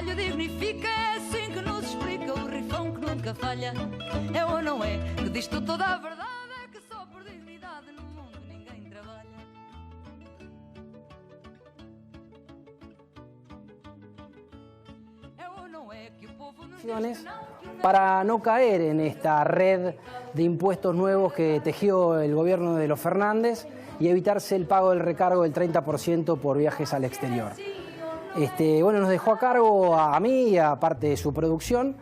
trabalho dignifica, é assim que nos explica o rifão que nunca falha. É ou não é que diz-te toda a verdade, é que só por dignidade no mundo ninguém trabalha. É ou não é que o povo nos diz que não, para no caer en esta red de impuestos nuevos que tejió el gobierno de los Fernández y evitarse el pago del recargo del 30% por viajes al exterior. Bueno, nos dejó a cargo a mí y a parte de su producción,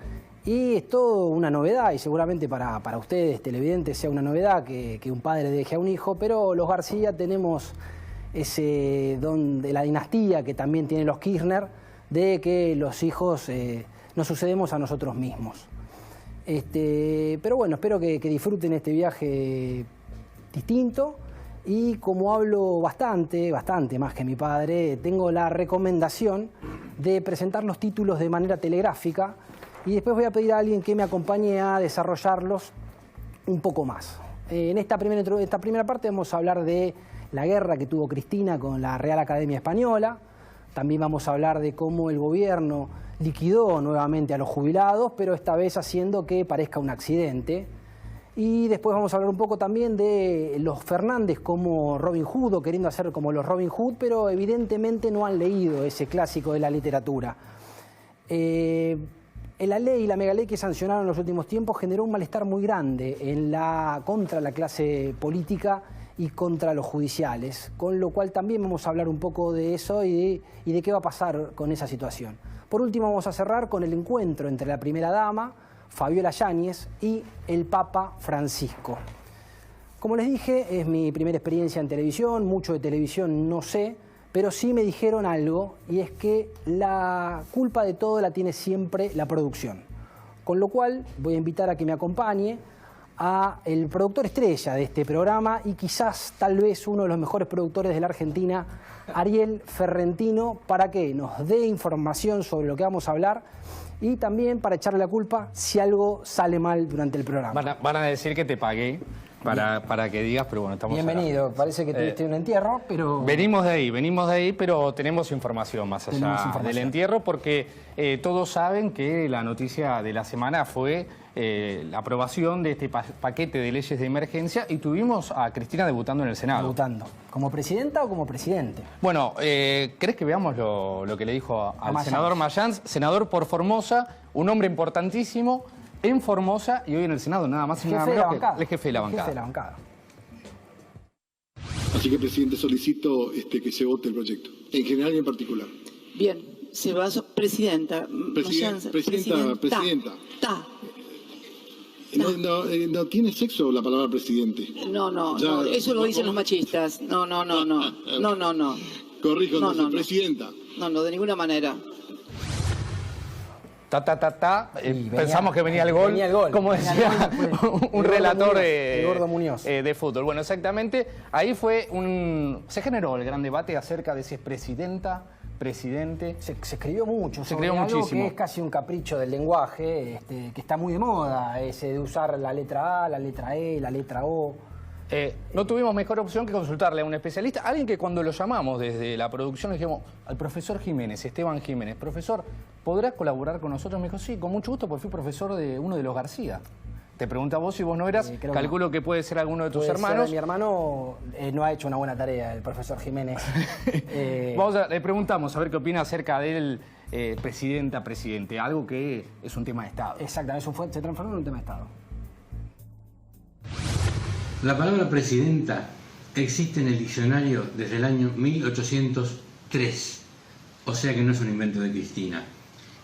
y es todo una novedad, y seguramente para ustedes, televidentes, sea una novedad que un padre deje a un hijo, pero los García tenemos ese don de la dinastía que también tienen los Kirchner, de que los hijos nos sucedemos a nosotros mismos. Pero bueno, espero que disfruten este viaje distinto. Y como hablo bastante más que mi padre, tengo la recomendación de presentar los títulos de manera telegráfica y después voy a pedir a alguien que me acompañe a desarrollarlos un poco más. En esta primera parte vamos a hablar de la guerra que tuvo Cristina con la Real Academia Española. También vamos a hablar de cómo el gobierno liquidó nuevamente a los jubilados, pero esta vez haciendo que parezca un accidente. Y después vamos a hablar un poco también de los Fernández como Robin Hood, o queriendo hacer como los Robin Hood, pero evidentemente no han leído ese clásico de la literatura. La ley, la megaley que sancionaron en los últimos tiempos generó un malestar muy grande contra la clase política y contra los judiciales, con lo cual también vamos a hablar un poco de eso y de qué va a pasar con esa situación. Por último vamos a cerrar con el encuentro entre la primera dama, Fabiola Yáñez, y el Papa Francisco. Como les dije, es mi primera experiencia en televisión, mucho de televisión no sé, pero sí me dijeron algo, y es que la culpa de todo la tiene siempre la producción. Con lo cual voy a invitar a que me acompañe a el productor estrella de este programa y quizás tal vez uno de los mejores productores de la Argentina, Ariel Ferrentino, para que nos dé información sobre lo que vamos a hablar y también para echarle la culpa si algo sale mal durante el programa. Van a decir que te pagué para que digas, pero bueno, estamos bienvenido, hablando. Parece que tuviste un entierro, pero... Venimos de ahí, pero tenemos información más allá del entierro, porque todos saben que la noticia de la semana fue la aprobación de este paquete de leyes de emergencia, y tuvimos a Cristina debutando en el Senado. Debutando. ¿Como presidenta o como presidente? Bueno, ¿crees que veamos lo que le dijo al senador Mayans? Senador por Formosa, un hombre importantísimo en Formosa y hoy en el Senado, nada más y nada menos que el jefe de la bancada. Así que, presidente, solicito que se vote el proyecto, en general y en particular. Bien, se va a presidenta. Presidenta. No tiene sexo la palabra presidente. No, eso lo dicen los machistas. No. Corrijo, no, presidenta. No, de ninguna manera. Pensamos que venía el gol, como decía un relator de fútbol. Bueno, exactamente, ahí se generó el gran debate acerca de si es presidenta, presidente. Se escribió mucho, se escribió algo muchísimo. Que es casi un capricho del lenguaje, que está muy de moda, ese de usar la letra A, la letra E, la letra O. No tuvimos mejor opción que consultarle a un especialista, alguien que cuando lo llamamos desde la producción le dijimos al profesor Jiménez, Esteban Jiménez, profesor, ¿podrás colaborar con nosotros? Me dijo, sí, con mucho gusto, porque fui profesor de uno de los García. Te pregunta vos si vos no eras, calculo que puede ser alguno de tus hermanos. Mi hermano no ha hecho una buena tarea, el profesor Jiménez. Le preguntamos a ver qué opina acerca del presidente, algo que es un tema de Estado. Exactamente, se transformó en un tema de Estado. La palabra presidenta existe en el diccionario desde el año 1803, o sea que no es un invento de Cristina.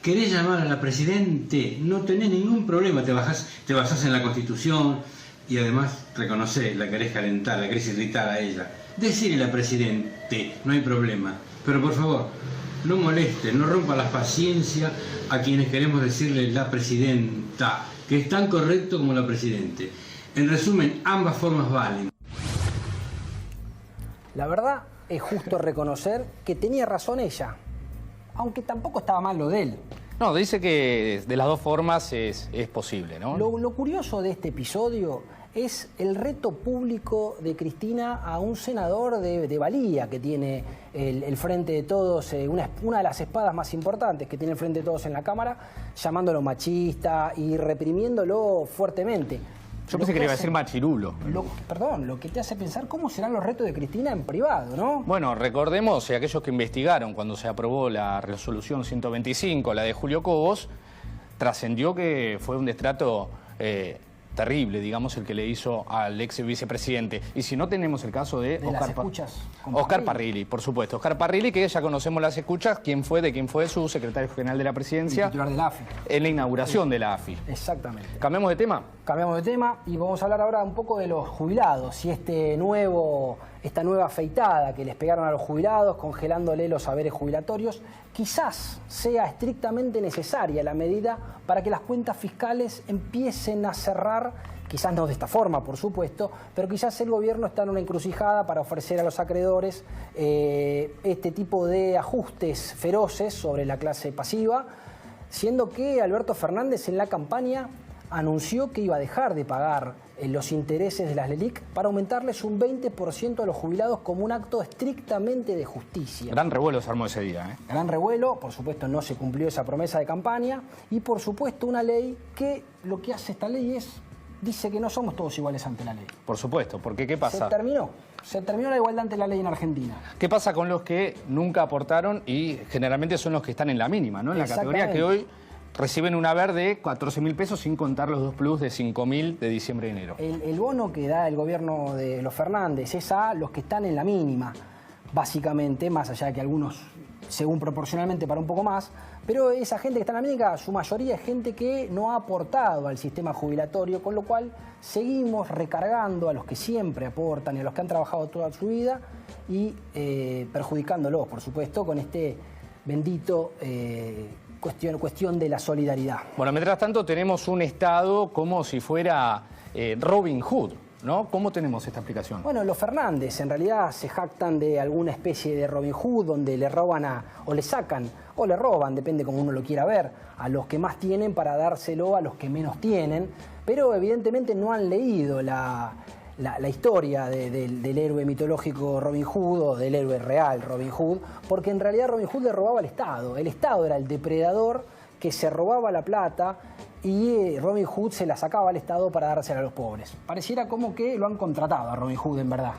¿Querés llamar a la presidente? No tenés ningún problema, te basás en la Constitución y además reconocés, la querés calentar, la querés irritar a ella. Decirle la presidente, no hay problema, pero por favor, no moleste, no rompa la paciencia a quienes queremos decirle la presidenta, que es tan correcto como la presidente. En resumen, ambas formas valen. La verdad es justo reconocer que tenía razón ella, aunque tampoco estaba mal lo de él. No, dice que de las dos formas es posible, ¿no? Lo curioso de este episodio es el reto público de Cristina a un senador de valía que tiene el Frente de Todos, una de las espadas más importantes que tiene el Frente de Todos en la Cámara, llamándolo machista y reprimiéndolo fuertemente. Yo pensé que le iba a decir machirulo. Lo que te hace pensar cómo serán los retos de Cristina en privado, ¿no? Bueno, recordemos, aquellos que investigaron cuando se aprobó la resolución 125, la de Julio Cobos, trascendió que fue un destrato terrible, digamos, el que le hizo al ex vicepresidente. Y si no, tenemos el caso de Oscar Parrilli, por supuesto. Oscar Parrilli, que ya conocemos las escuchas, de quién fue su secretario general de la presidencia. El titular de la AFI. En la inauguración de la AFI. Exactamente. ¿Cambiamos de tema? Cambiamos de tema y vamos a hablar ahora un poco de los jubilados y esta nueva afeitada que les pegaron a los jubilados, congelándole los haberes jubilatorios, quizás sea estrictamente necesaria la medida para que las cuentas fiscales empiecen a cerrar, quizás no de esta forma, por supuesto, pero quizás el gobierno está en una encrucijada para ofrecer a los acreedores este tipo de ajustes feroces sobre la clase pasiva, siendo que Alberto Fernández en la campaña anunció que iba a dejar de pagar los intereses de las LELIC para aumentarles un 20% a los jubilados como un acto estrictamente de justicia. Gran revuelo se armó ese día, ¿eh? Gran revuelo, por supuesto no se cumplió esa promesa de campaña y por supuesto una ley que lo que hace esta ley dice que no somos todos iguales ante la ley. Por supuesto, porque ¿qué pasa? Se terminó la igualdad ante la ley en Argentina. ¿Qué pasa con los que nunca aportaron y generalmente son los que están en la mínima, ¿no? En la categoría que hoy reciben un haber de 14.000 pesos sin contar los 2 plus de 5.000 de diciembre y enero. El bono que da el gobierno de los Fernández es a los que están en la mínima, básicamente, más allá de que algunos, según proporcionalmente, para un poco más, pero esa gente que está en la mínima, su mayoría es gente que no ha aportado al sistema jubilatorio, con lo cual seguimos recargando a los que siempre aportan y a los que han trabajado toda su vida y perjudicándolos, por supuesto, con este bendito cuestión de la solidaridad. Bueno, mientras tanto tenemos un Estado como si fuera Robin Hood, ¿no? ¿Cómo tenemos esta aplicación? Bueno, los Fernández en realidad se jactan de alguna especie de Robin Hood donde le roban o le sacan o le roban, depende como uno lo quiera ver, a los que más tienen para dárselo a los que menos tienen, pero evidentemente no han leído la historia del héroe mitológico Robin Hood o del héroe real Robin Hood, porque en realidad Robin Hood le robaba al Estado. El Estado era el depredador que se robaba la plata y Robin Hood se la sacaba al Estado para dársela a los pobres. Pareciera como que lo han contratado a Robin Hood en verdad.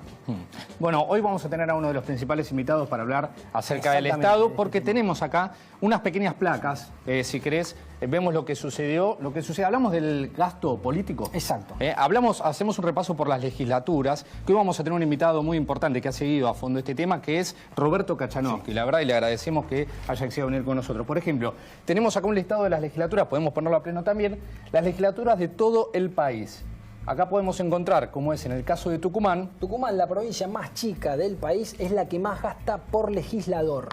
Bueno, hoy vamos a tener a uno de los principales invitados para hablar acerca del Estado, porque tenemos acá unas pequeñas placas, si querés, vemos lo que sucedió. Hablamos del gasto político. Exacto. Hacemos un repaso por las legislaturas, que hoy vamos a tener un invitado muy importante que ha seguido a fondo este tema, que es Roberto Kachanowski. Sí. La verdad, y le agradecemos que haya accedido a venir con nosotros. Por ejemplo, tenemos acá un listado de las legislaturas, podemos ponerlo a pleno también, las legislaturas de todo el país. Acá podemos encontrar, como es en el caso de Tucumán. Tucumán, la provincia más chica del país, es la que más gasta por legislador.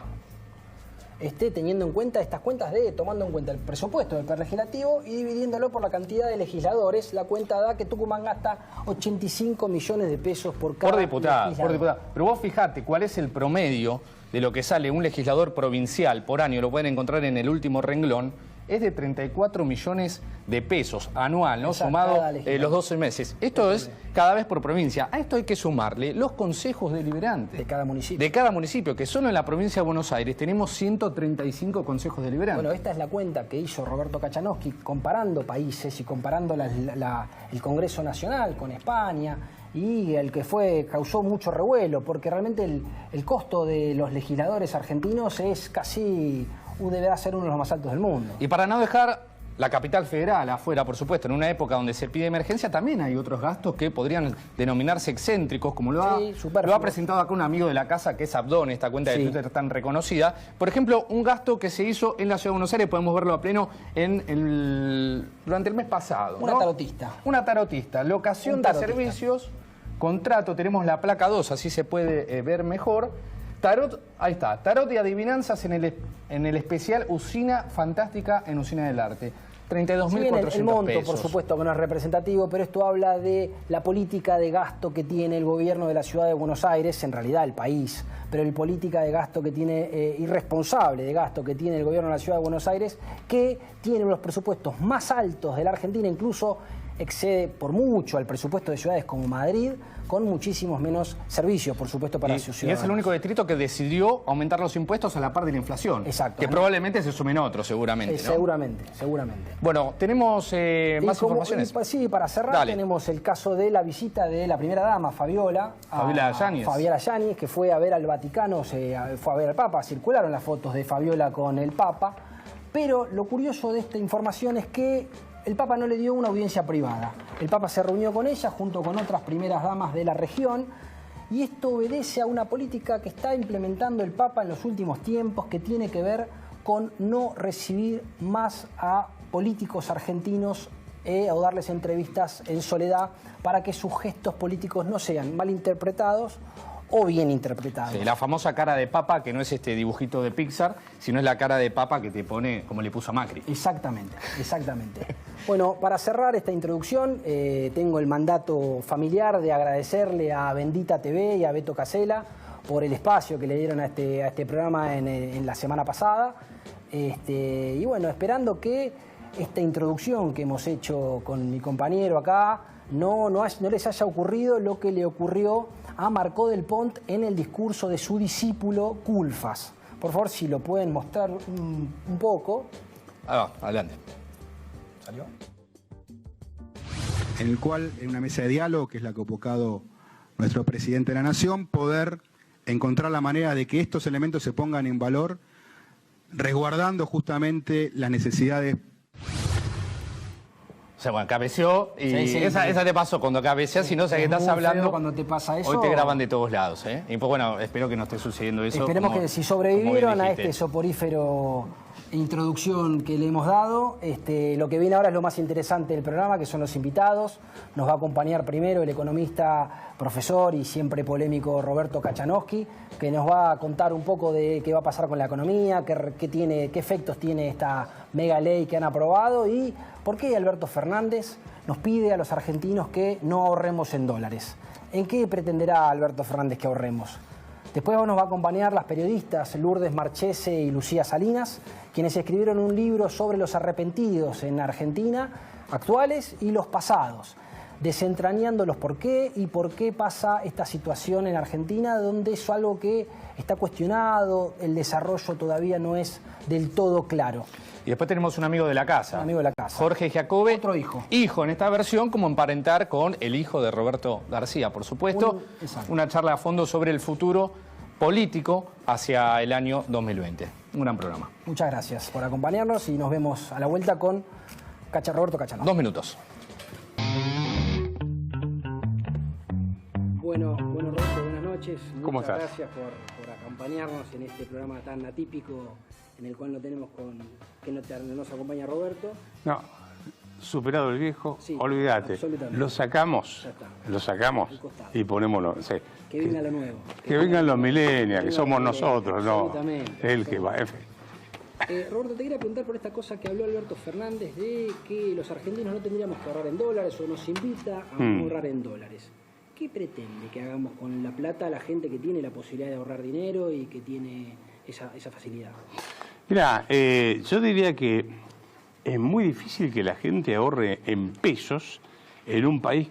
Teniendo en cuenta estas cuentas tomando en cuenta el presupuesto del Poder Legislativo y dividiéndolo por la cantidad de legisladores, la cuenta da que Tucumán gasta 85 millones de pesos por cada diputado. legislador. Pero vos fijate cuál es el promedio de lo que sale un legislador provincial por año, lo pueden encontrar en el último renglón, es de 34 millones de pesos anual, ¿no? Sumado los 12 meses. Esto es cada vez por provincia. A esto hay que sumarle los consejos deliberantes. De cada municipio. De cada municipio, que solo en la provincia de Buenos Aires tenemos 135 consejos deliberantes. Bueno, esta es la cuenta que hizo Roberto Kachanowski comparando países y comparando el Congreso Nacional con España, y el que causó mucho revuelo, porque realmente el costo de los legisladores argentinos es casi... deberá ser uno de los más altos del mundo. Y para no dejar la capital federal afuera, por supuesto, en una época donde se pide emergencia, también hay otros gastos que podrían denominarse excéntricos, como lo ha presentado acá un amigo de la casa, que es Abdón, esta cuenta de Twitter tan reconocida. Por ejemplo, un gasto que se hizo en la Ciudad de Buenos Aires, podemos verlo a pleno durante el mes pasado. Una tarotista. Una tarotista. Locación de servicios, contrato, tenemos la placa 2, así se puede ver mejor. Tarot, ahí está, tarot y adivinanzas en el especial Usina Fantástica en Usina del Arte. 32.400 el monto, pesos. por supuesto, que no es representativo, pero esto habla de la política de gasto que tiene el gobierno de la Ciudad de Buenos Aires, en realidad el país, pero la política de gasto que tiene, irresponsable de gasto que tiene el gobierno de la Ciudad de Buenos Aires, que tiene los presupuestos más altos de la Argentina, incluso excede por mucho al presupuesto de ciudades como Madrid, con muchísimos menos servicios, por supuesto, para sus ciudadanos. Y es el único distrito que decidió aumentar los impuestos a la par de la inflación. Exacto. Que probablemente se sumen otros, seguramente, ¿no? Seguramente. Bueno, tenemos más informaciones. Sí, para cerrar, tenemos el caso de la visita de la primera dama, Fabiola Yáñez, que fue a ver al Vaticano, fue a ver al Papa. Circularon las fotos de Fabiola con el Papa. Pero lo curioso de esta información es que el Papa no le dio una audiencia privada. El Papa se reunió con ella junto con otras primeras damas de la región, y esto obedece a una política que está implementando el Papa en los últimos tiempos, que tiene que ver con no recibir más a políticos argentinos o darles entrevistas en soledad para que sus gestos políticos no sean malinterpretados o bien interpretados. Sí, la famosa cara de Papa, que no es este dibujito de Pixar, sino es la cara de Papa que te pone como le puso a Macri. Exactamente. Bueno, para cerrar esta introducción, tengo el mandato familiar de agradecerle a Bendita TV y a Beto Casella por el espacio que le dieron a este programa en la semana pasada. Y bueno, esperando que esta introducción que hemos hecho con mi compañero acá no les haya ocurrido lo que le ocurrió a Marcó del Pont en el discurso de su discípulo Culfas. Por favor, si lo pueden mostrar un poco. Adelante. ¿Salió? En el cual, en una mesa de diálogo, que es la que ha convocado nuestro presidente de la Nación, poder encontrar la manera de que estos elementos se pongan en valor, resguardando justamente las necesidades. O sea, bueno, cabeció y esa te pasó cuando cabeceas, si no sé qué estás hablando. Cuando te pasa eso. Hoy te graban de todos lados, ¿eh? Y pues bueno, espero que no esté sucediendo eso. Esperemos que si sobrevivieron a este soporífero introducción que le hemos dado, lo que viene ahora es lo más interesante del programa, que son los invitados. Nos va a acompañar primero el economista, profesor y siempre polémico Roberto Kachanowski, que nos va a contar un poco de qué va a pasar con la economía, qué efectos tiene esta mega ley que han aprobado y por qué Alberto Fernández nos pide a los argentinos que no ahorremos en dólares. ¿En qué pretenderá Alberto Fernández que ahorremos? Después nos va a acompañar las periodistas Lourdes Marchese y Lucía Salinas, quienes escribieron un libro sobre los arrepentidos en Argentina, actuales y los pasados, desentrañando los por qué y por qué pasa esta situación en Argentina, donde es algo que está cuestionado, el desarrollo todavía no es del todo claro. Y después tenemos un amigo de la casa. Un amigo de la casa. Jorge Giacobbe. Otro hijo. Hijo en esta versión, como emparentar con el hijo de Roberto García, por supuesto. Una charla a fondo sobre el futuro político hacia el año 2020. Un gran programa. Muchas gracias por acompañarnos y nos vemos a la vuelta con Roberto Kachanowski. 2 minutos. Bueno, Roberto, buenas noches. ¿Cómo estás? Muchas gracias por acompañarnos en este programa tan atípico en el cual no nos acompaña Roberto. No, superado el viejo, sí, olvídate. Lo sacamos y ponémoslo. Sí. Que venga lo nuevo. Que vengan los millennials, que somos nosotros, no él que va. Roberto, te quería preguntar por esta cosa que habló Alberto Fernández de que los argentinos no tendríamos que ahorrar en dólares o nos invita a ahorrar en dólares. ¿Qué pretende que hagamos con la plata la gente que tiene la posibilidad de ahorrar dinero y que tiene esa facilidad? Mira, yo diría que es muy difícil que la gente ahorre en pesos en un país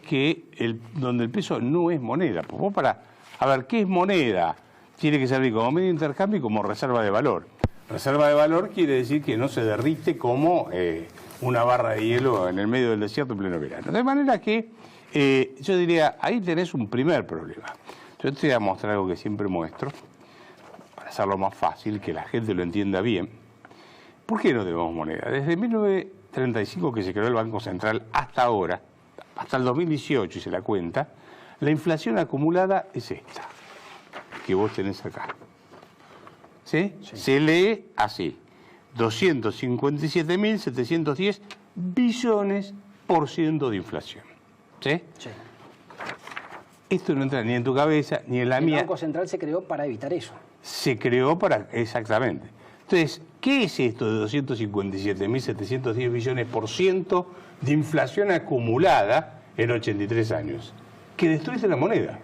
donde el peso no es moneda. Pues vos a ver, ¿qué es moneda? Tiene que servir como medio de intercambio y como reserva de valor. Reserva de valor quiere decir que no se derrite como una barra de hielo en el medio del desierto en pleno verano. De manera que yo diría, ahí tenés un primer problema. Yo te voy a mostrar algo que siempre muestro, para hacerlo más fácil, que la gente lo entienda bien. ¿Por qué no tenemos moneda? Desde 1935 que se creó el Banco Central hasta ahora, hasta el 2018 y se la cuenta, la inflación acumulada es esta, que vos tenés acá. ¿Sí? Se lee así, 257.710 billones % de inflación. ¿Sí? Sí. Esto no entra ni en tu cabeza ni en la mía. El Banco Central se creó para evitar eso. Se creó exactamente. Entonces, ¿qué es esto de 257.710 billones % de inflación acumulada en 83 años? Que destruye la moneda.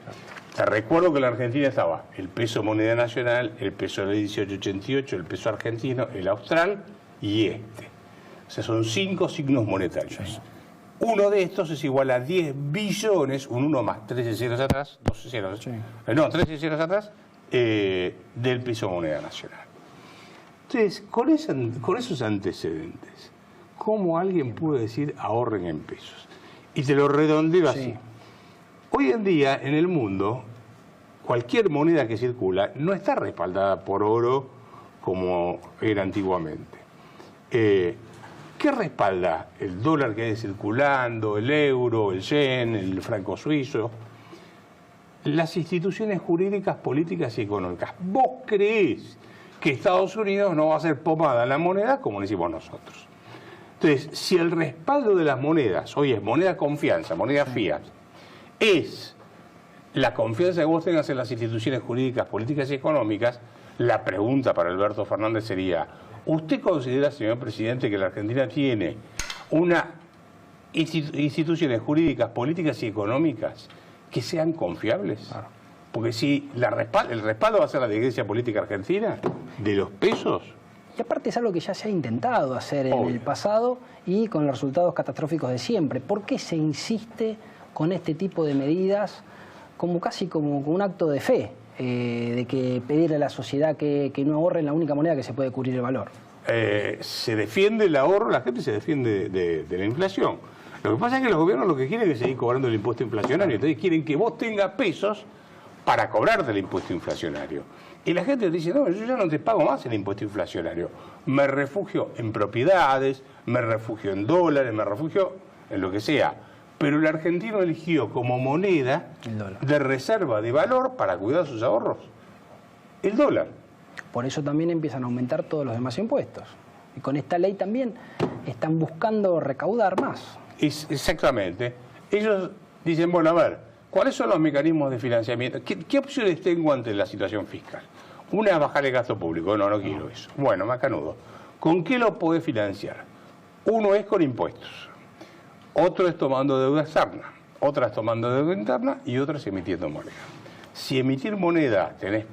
Te recuerdo que en la Argentina estaba el peso moneda nacional, el peso de 1888, el peso argentino, el austral y este. O sea, son 5 signos monetarios. Uno de estos es igual a 10 billones, un 1 más 13 ceros atrás, 12 ceros, Sí. No, 13 ceros atrás, del peso moneda nacional. Entonces, con esos antecedentes, ¿cómo alguien puede decir ahorren en pesos? Y te lo redondeo así. Sí. Hoy en día, en el mundo, cualquier moneda que circula no está respaldada por oro como era antiguamente. ¿Qué respalda? El dólar que hay circulando, el euro, el yen, el franco suizo. Las instituciones jurídicas, políticas y económicas. ¿Vos creés que Estados Unidos no va a hacer pomada en la moneda como lo hicimos nosotros? Entonces, si el respaldo de las monedas, hoy es moneda confianza, moneda fiat, es la confianza que vos tengas en las instituciones jurídicas, políticas y económicas, la pregunta para Alberto Fernández sería, ¿usted considera, señor presidente, que la Argentina tiene una instituciones jurídicas, políticas y económicas que sean confiables? Claro. Porque si el respaldo va a ser la Iglesia política argentina, de los pesos. Y aparte es algo que ya se ha intentado hacer en el pasado y con los resultados catastróficos de siempre. ¿Por qué se insiste con este tipo de medidas como casi como un acto de fe? De que pedirle a la sociedad que no ahorre en la única moneda que se puede cubrir el valor. Se defiende el ahorro, la gente se defiende de la inflación. Lo que pasa es que los gobiernos lo que quieren es seguir cobrando el impuesto inflacionario. Entonces quieren que vos tengas pesos para cobrarte el impuesto inflacionario. Y la gente dice, no, yo ya no te pago más el impuesto inflacionario. Me refugio en propiedades, me refugio en dólares, me refugio en lo que sea. Pero el argentino eligió como moneda de reserva de valor para cuidar sus ahorros el dólar. Por eso también empiezan a aumentar todos los demás impuestos. Y con esta ley también están buscando recaudar más. Exactamente. Ellos dicen, bueno, a ver, ¿cuáles son los mecanismos de financiamiento? ¿Qué opciones tengo ante la situación fiscal? Una es bajar el gasto público. No quiero eso. Bueno, macanudo. ¿Con qué lo podés financiar? Uno es con impuestos. Otro es tomando deuda externa, otra es tomando deuda interna y otra es emitiendo moneda. Si emitir moneda tenés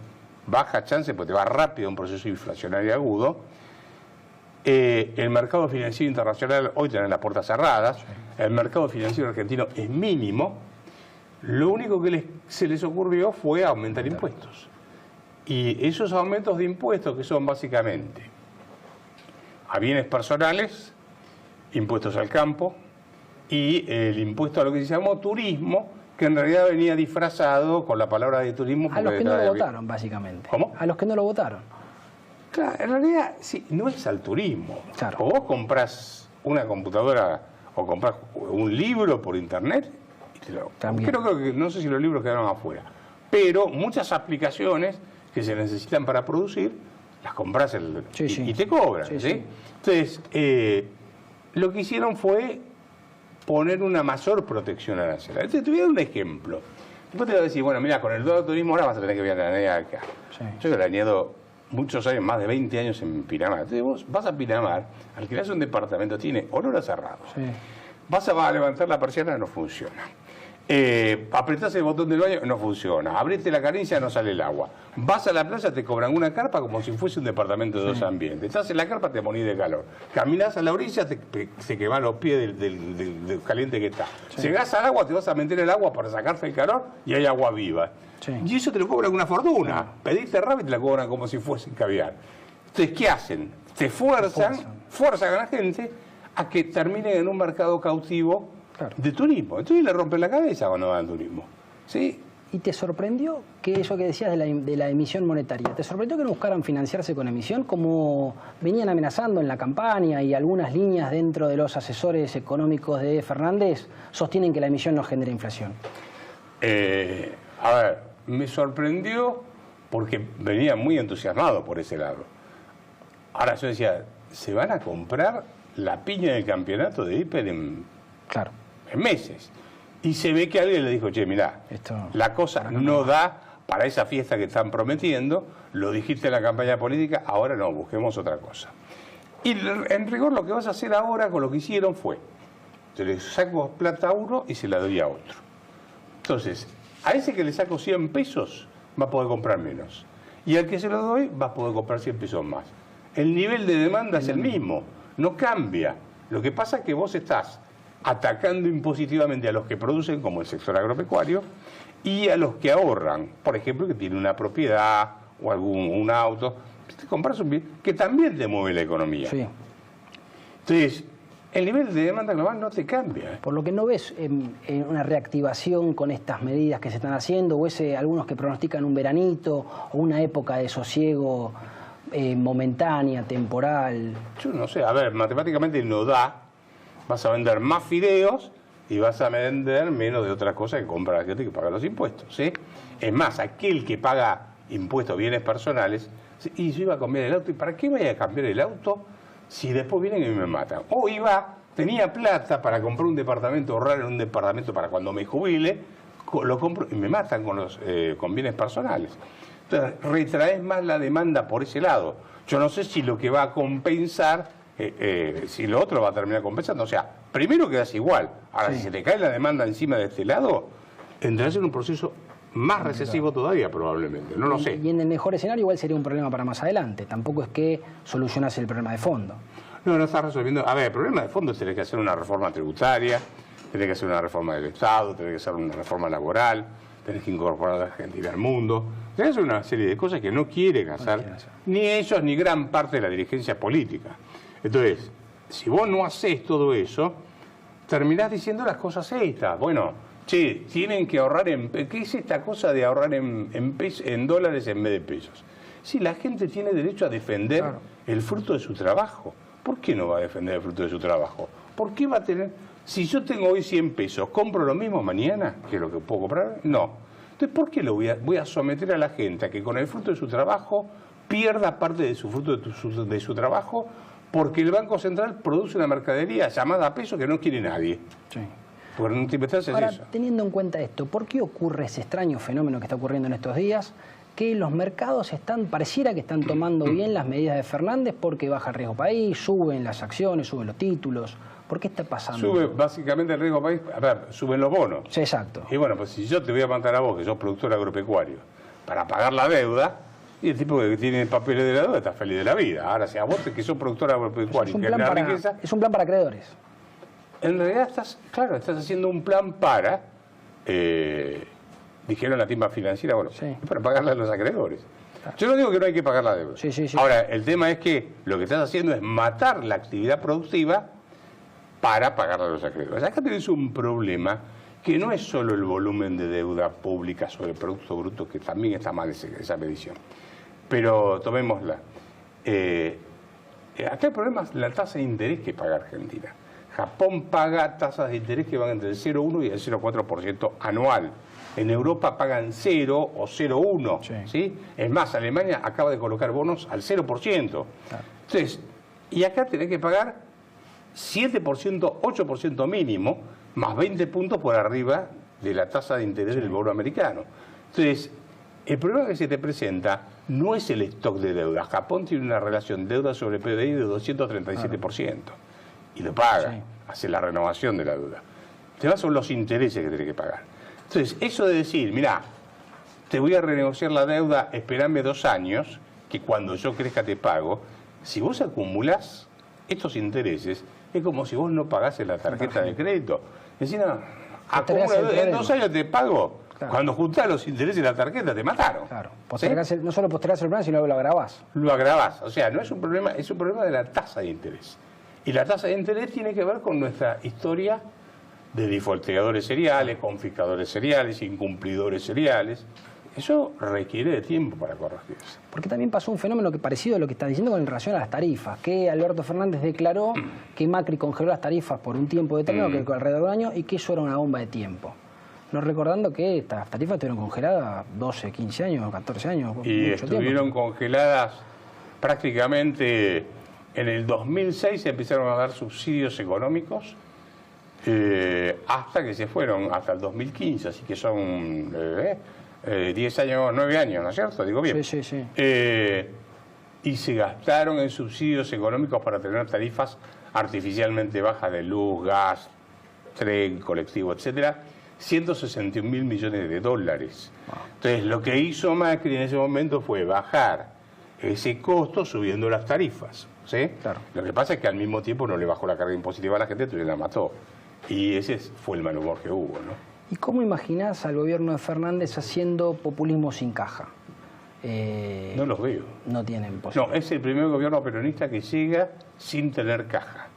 baja chance, porque te va rápido un proceso inflacionario agudo, el mercado financiero internacional hoy tiene las puertas cerradas, el mercado financiero argentino es mínimo, lo único que se les ocurrió fue aumentar impuestos. Y esos aumentos de impuestos, que son básicamente a bienes personales, impuestos al campo, y el impuesto a lo que se llamó turismo, que en realidad venía disfrazado con la palabra de turismo. A los que no lo votaron, básicamente. ¿Cómo? A los que no lo votaron. Claro, en realidad sí, no es al turismo. Claro. O vos comprás una computadora o comprás un libro por internet, y te lo... Creo que no sé si los libros quedaron afuera, pero muchas aplicaciones que se necesitan para producir, las compras y te cobran. ¿Sí? Entonces, lo que hicieron fue poner una mayor protección a la nacional. Entonces, te voy a dar un ejemplo. Después te voy a decir, bueno, mira, con el dólar turismo ahora vas a tener que viajar acá. Sí. Yo he veraneado muchos años, más de 20 años en Pinamar. Entonces vos vas a Pinamar, alquilás un departamento, tiene olor a cerrado. Sí. Vas a levantar la persiana, no funciona. Apretás el botón del baño, no funciona. Abriste la canilla, no sale el agua. Vas a la playa, te cobran una carpa como si fuese un departamento de 2 ambientes. Estás en la carpa, te morís de calor. Caminás a la orilla, se queman los pies del caliente que está. Sí. Llegás al agua, te vas a meter el agua para sacarte el calor y hay agua viva. Sí. Y eso te lo cobran una fortuna. Pediste rápido y te la cobran como si fuese caviar. Entonces, ¿qué hacen? Te fuerzan a la gente a que terminen en un mercado cautivo de turismo. Entonces le rompen la cabeza cuando van al turismo. ¿Sí? ¿Y te sorprendió que eso que decías de la emisión monetaria? ¿Te sorprendió que no buscaran financiarse con emisión como venían amenazando en la campaña y algunas líneas dentro de los asesores económicos de Fernández sostienen que la emisión no genera inflación? A ver, me sorprendió porque venía muy entusiasmado por ese lado. Ahora yo decía, ¿se van a comprar la piña del campeonato de hiper en meses? Y se ve que alguien le dijo, che, mirá, la cosa no da para esa fiesta que están prometiendo, lo dijiste en la campaña política, ahora no, busquemos otra cosa. Y en rigor lo que vas a hacer ahora con lo que hicieron fue, yo le saco plata a uno y se la doy a otro. Entonces, a ese que le saco 100 pesos va a poder comprar menos. Y al que se lo doy va a poder comprar 100 pesos más. El nivel de demanda es el mismo, no cambia. Lo que pasa es que vos estás atacando impositivamente a los que producen, como el sector agropecuario, y a los que ahorran, por ejemplo, que tiene una propiedad o un auto, te compras un bien que también te mueve la economía. Sí. Entonces, el nivel de demanda global no te cambia. Por lo que no ves una reactivación con estas medidas que se están haciendo, o algunos que pronostican un veranito o una época de sosiego momentánea, temporal. Yo no sé, a ver, matemáticamente no da. Vas a vender más fideos y vas a vender menos de otra cosa que compra la gente que paga los impuestos, ¿sí? Es más, aquel que paga impuestos, bienes personales, y yo iba a cambiar el auto, ¿y para qué voy a cambiar el auto si después vienen y me matan? O tenía plata para comprar un departamento, ahorrar en un departamento para cuando me jubile, lo compro y me matan con bienes personales. Entonces, retraes más la demanda por ese lado. Yo no sé si lo que va a compensar, si lo otro va a terminar compensando. O sea, primero quedas igual. Ahora, si se te cae la demanda encima de este lado, entrarás en un proceso más recesivo todavía, probablemente. No lo sé. Y en el mejor escenario igual sería un problema para más adelante. Tampoco es que solucionas el problema de fondo. No estás resolviendo. A ver, el problema de fondo es tener que hacer una reforma tributaria, tener que hacer una reforma del Estado, tener que hacer una reforma laboral, tener que incorporar a la Argentina al mundo. Tener que hacer una serie de cosas que no quieren hacer ni ellos ni gran parte de la dirigencia política. Entonces, si vos no haces todo eso, terminás diciendo las cosas estas. Bueno, che, tienen que ahorrar ¿qué es esta cosa de ahorrar en dólares en vez de pesos? Si la gente tiene derecho a defender el fruto de su trabajo, ¿por qué no va a defender el fruto de su trabajo? ¿Por qué va a tener? Si yo tengo hoy 100 pesos, ¿compro lo mismo mañana que lo que puedo comprar? No. Entonces, ¿por qué voy a someter a la gente a que con el fruto de su trabajo pierda parte de su fruto de su trabajo? Porque el Banco Central produce una mercadería llamada peso que no quiere nadie. Sí. Porque en última instancia es eso. Teniendo en cuenta esto, ¿por qué ocurre ese extraño fenómeno que está ocurriendo en estos días? Que los mercados pareciera que están tomando bien las medidas de Fernández porque baja el riesgo país, suben las acciones, suben los títulos. ¿Por qué está pasando? Sube básicamente el riesgo país, suben los bonos. Sí, exacto. Y bueno, pues si yo te voy a mandar a vos, que sos productor agropecuario, para pagar la deuda, y el tipo que tiene papeles de la deuda está feliz de la vida. Ahora, si a vos que sos productor agropecuario, que la riqueza... Es un plan para acreedores. En realidad estás haciendo un plan para, dijeron la timba financiera, bueno, para pagarle a los acreedores. Claro. Yo no digo que no hay que pagar la deuda. Sí. Ahora, el tema es que lo que estás haciendo es matar la actividad productiva para pagarle a los acreedores. Acá tenés un problema que no es solo el volumen de deuda pública sobre el Producto Bruto, que también está mal esa medición. Pero tomémosla. Acá el problema es la tasa de interés que paga Argentina. Japón paga tasas de interés que van entre el 0,1 y el 0,4% anual. En Europa pagan 0 o 0,1. ¿Sí? Es más, Alemania acaba de colocar bonos al 0%. Claro. Entonces, y acá tenés que pagar 7%, 8% mínimo, más 20 puntos por arriba de la tasa de interés del bono americano. Entonces, el problema que se te presenta no es el stock de deuda. Japón tiene una relación deuda sobre PBI de 237%. Y lo paga, hace la renovación de la deuda. El tema son los intereses que tiene que pagar. Entonces, eso de decir, mirá, te voy a renegociar la deuda, esperame 2 años, que cuando yo crezca te pago, si vos acumulás estos intereses, es como si vos no pagases la tarjeta de crédito. Encima, en 2 años te pago. Claro. Cuando juntás los intereses de la tarjeta, te mataron. Claro. No solo postergás el problema, sino que lo agravás. Lo agravás. O sea, no es un problema, es un problema de la tasa de interés. Y la tasa de interés tiene que ver con nuestra historia de defaulteadores seriales, confiscadores seriales, incumplidores seriales. Eso requiere de tiempo para corregirse. Porque también pasó un fenómeno parecido a lo que está diciendo con relación a las tarifas, que Alberto Fernández declaró que Macri congeló las tarifas por un tiempo determinado, que alrededor de un año, y que eso era una bomba de tiempo. No recordando que estas tarifas estuvieron congeladas 12, 15 años, 14 años. Y estuvieron congeladas prácticamente en el 2006, se empezaron a dar subsidios económicos hasta que se fueron, hasta el 2015, así que son 10 años, 9 años, ¿no es cierto? Digo bien. Sí. Y se gastaron en subsidios económicos para tener tarifas artificialmente bajas de luz, gas, tren, colectivo, etcétera, 161.000 millones de dólares. Entonces, lo que hizo Macri en ese momento fue bajar ese costo subiendo las tarifas. ¿Sí? Claro. Lo que pasa es que al mismo tiempo no le bajó la carga impositiva a la gente, entonces la mató. Y ese fue el mal humor que hubo, ¿no? ¿Y cómo imaginás al gobierno de Fernández haciendo populismo sin caja? No los veo. No tienen posibilidad. No, es el primer gobierno peronista que llega sin tener caja.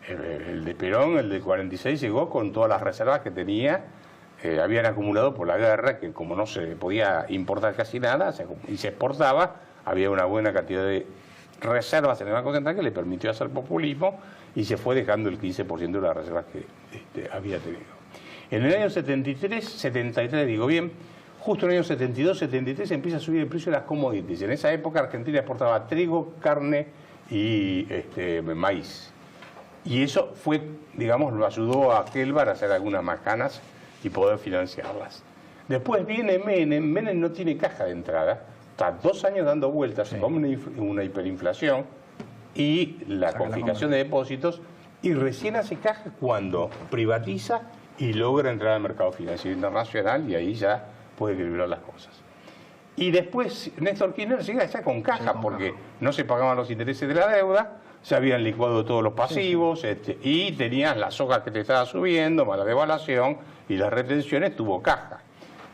El de Perón, el del 46, llegó con todas las reservas que tenía, habían acumulado por la guerra, que como no se podía importar casi nada y se exportaba, había una buena cantidad de reservas en el Banco Central que le permitió hacer populismo y se fue dejando el 15% de las reservas que había tenido. En el año 73, digo bien, justo en el año 72, 73 empieza a subir el precio de las commodities. En esa época Argentina exportaba trigo, carne y maíz. Y eso fue, digamos, lo ayudó a Kelvar a hacer algunas macanas y poder financiarlas. Después viene Menem. Menem no tiene caja de entrada, está 2 años dando vueltas, se come una hiperinflación y la confiscación de depósitos, y recién hace caja cuando privatiza y logra entrar al mercado financiero internacional, y ahí ya puede equilibrar las cosas. Y después Néstor Kirchner llega ya con caja, porque no se pagaban los intereses de la deuda, se habían licuado todos los pasivos, y tenías las sogas que te estaba subiendo, más la devaluación y las retenciones, tuvo caja.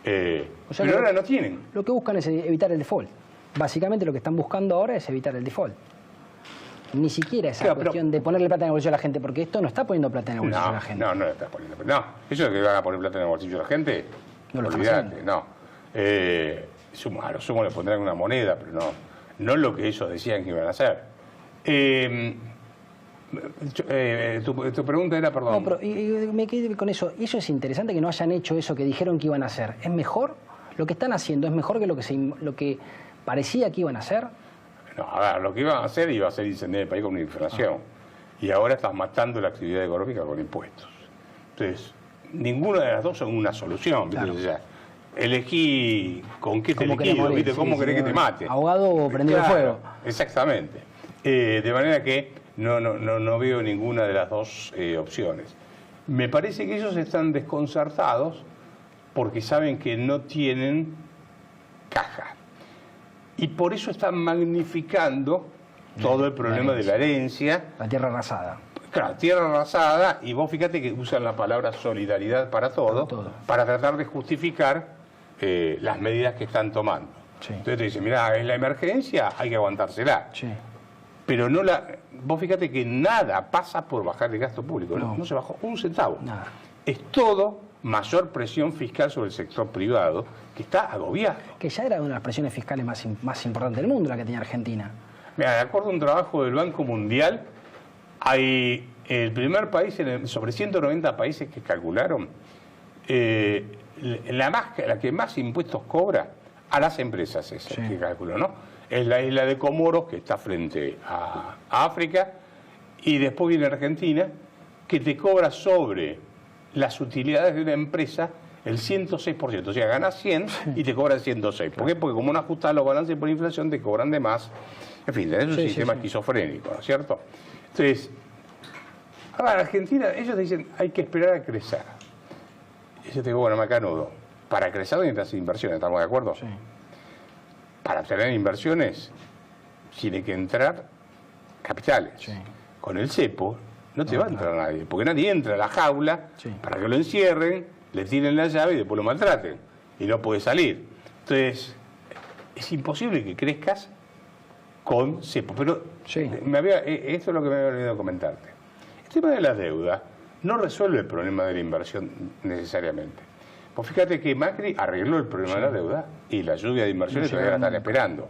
Pero ahora no tienen. Lo que buscan es evitar el default. Básicamente lo que están buscando ahora es evitar el default. Ni siquiera esa cuestión de ponerle plata en el bolsillo a la gente, porque esto no está poniendo plata en el bolsillo a la gente. No, no está poniendo plata. No, eso de que van a poner plata en el bolsillo a la gente, no lo olvídate, no. A lo sumo le pondrán una moneda, pero no lo que ellos decían que iban a hacer. Tu pregunta era, perdón. No, pero me quedé con eso. Y eso es interesante, que no hayan hecho eso que dijeron que iban a hacer. ¿Es mejor? ¿Lo que están haciendo es mejor que lo que parecía que iban a hacer? No, a ver, lo que iban a hacer iba a ser incendiar el país con una inflación. Y ahora estás matando la actividad económica con impuestos. Entonces, ninguna de las dos son una solución. Claro. O sea, elegí con qué te liquido, ¿viste? ¿Cómo querés que te mate? Ahogado o prendido fuego. Exactamente. De manera que no veo ninguna de las dos opciones. Me parece que ellos están desconcertados porque saben que no tienen caja. Y por eso están magnificando todo el problema de la herencia. La tierra arrasada. Claro, tierra arrasada, y vos fíjate que usan la palabra solidaridad para todo. Para tratar de justificar las medidas que están tomando. Sí. Entonces te dicen, mirá, es la emergencia, hay que aguantársela. Sí. Pero vos fíjate que nada pasa por bajar el gasto público, no se bajó un centavo. Nada. Es todo mayor presión fiscal sobre el sector privado, que está agobiado. Que ya era una de las presiones fiscales más importantes del mundo, la que tenía Argentina. Mira, de acuerdo a un trabajo del Banco Mundial, hay el primer país, sobre 190 países que calcularon, la que más impuestos cobra a las empresas, que calculó, ¿no? Es la isla de Comoros, que está frente a África, y después viene Argentina, que te cobra sobre las utilidades de una empresa el 106%. O sea, ganas 100 y te cobran 106. ¿Por qué? Porque como no ajustas los balances por inflación, te cobran de más. En fin, es un sistema esquizofrénico, ¿no es cierto? Entonces, ahora Argentina, ellos dicen, hay que esperar a crecer. Y yo te digo, bueno, Macanudo, para crecer necesitas inversiones, ¿estamos de acuerdo? Sí. Para tener inversiones tiene que entrar capitales. Sí. Con el cepo no te va a entrar nadie, porque nadie entra a la jaula para que lo encierren, le tiren la llave y después lo maltraten. Y no puede salir. Entonces, es imposible que crezcas con cepo. Pero esto es lo que me había olvidado comentarte. El tema de la deuda no resuelve el problema de la inversión necesariamente. Pues fíjate que Macri arregló el problema de la deuda y la lluvia de inversiones todavía la están esperando.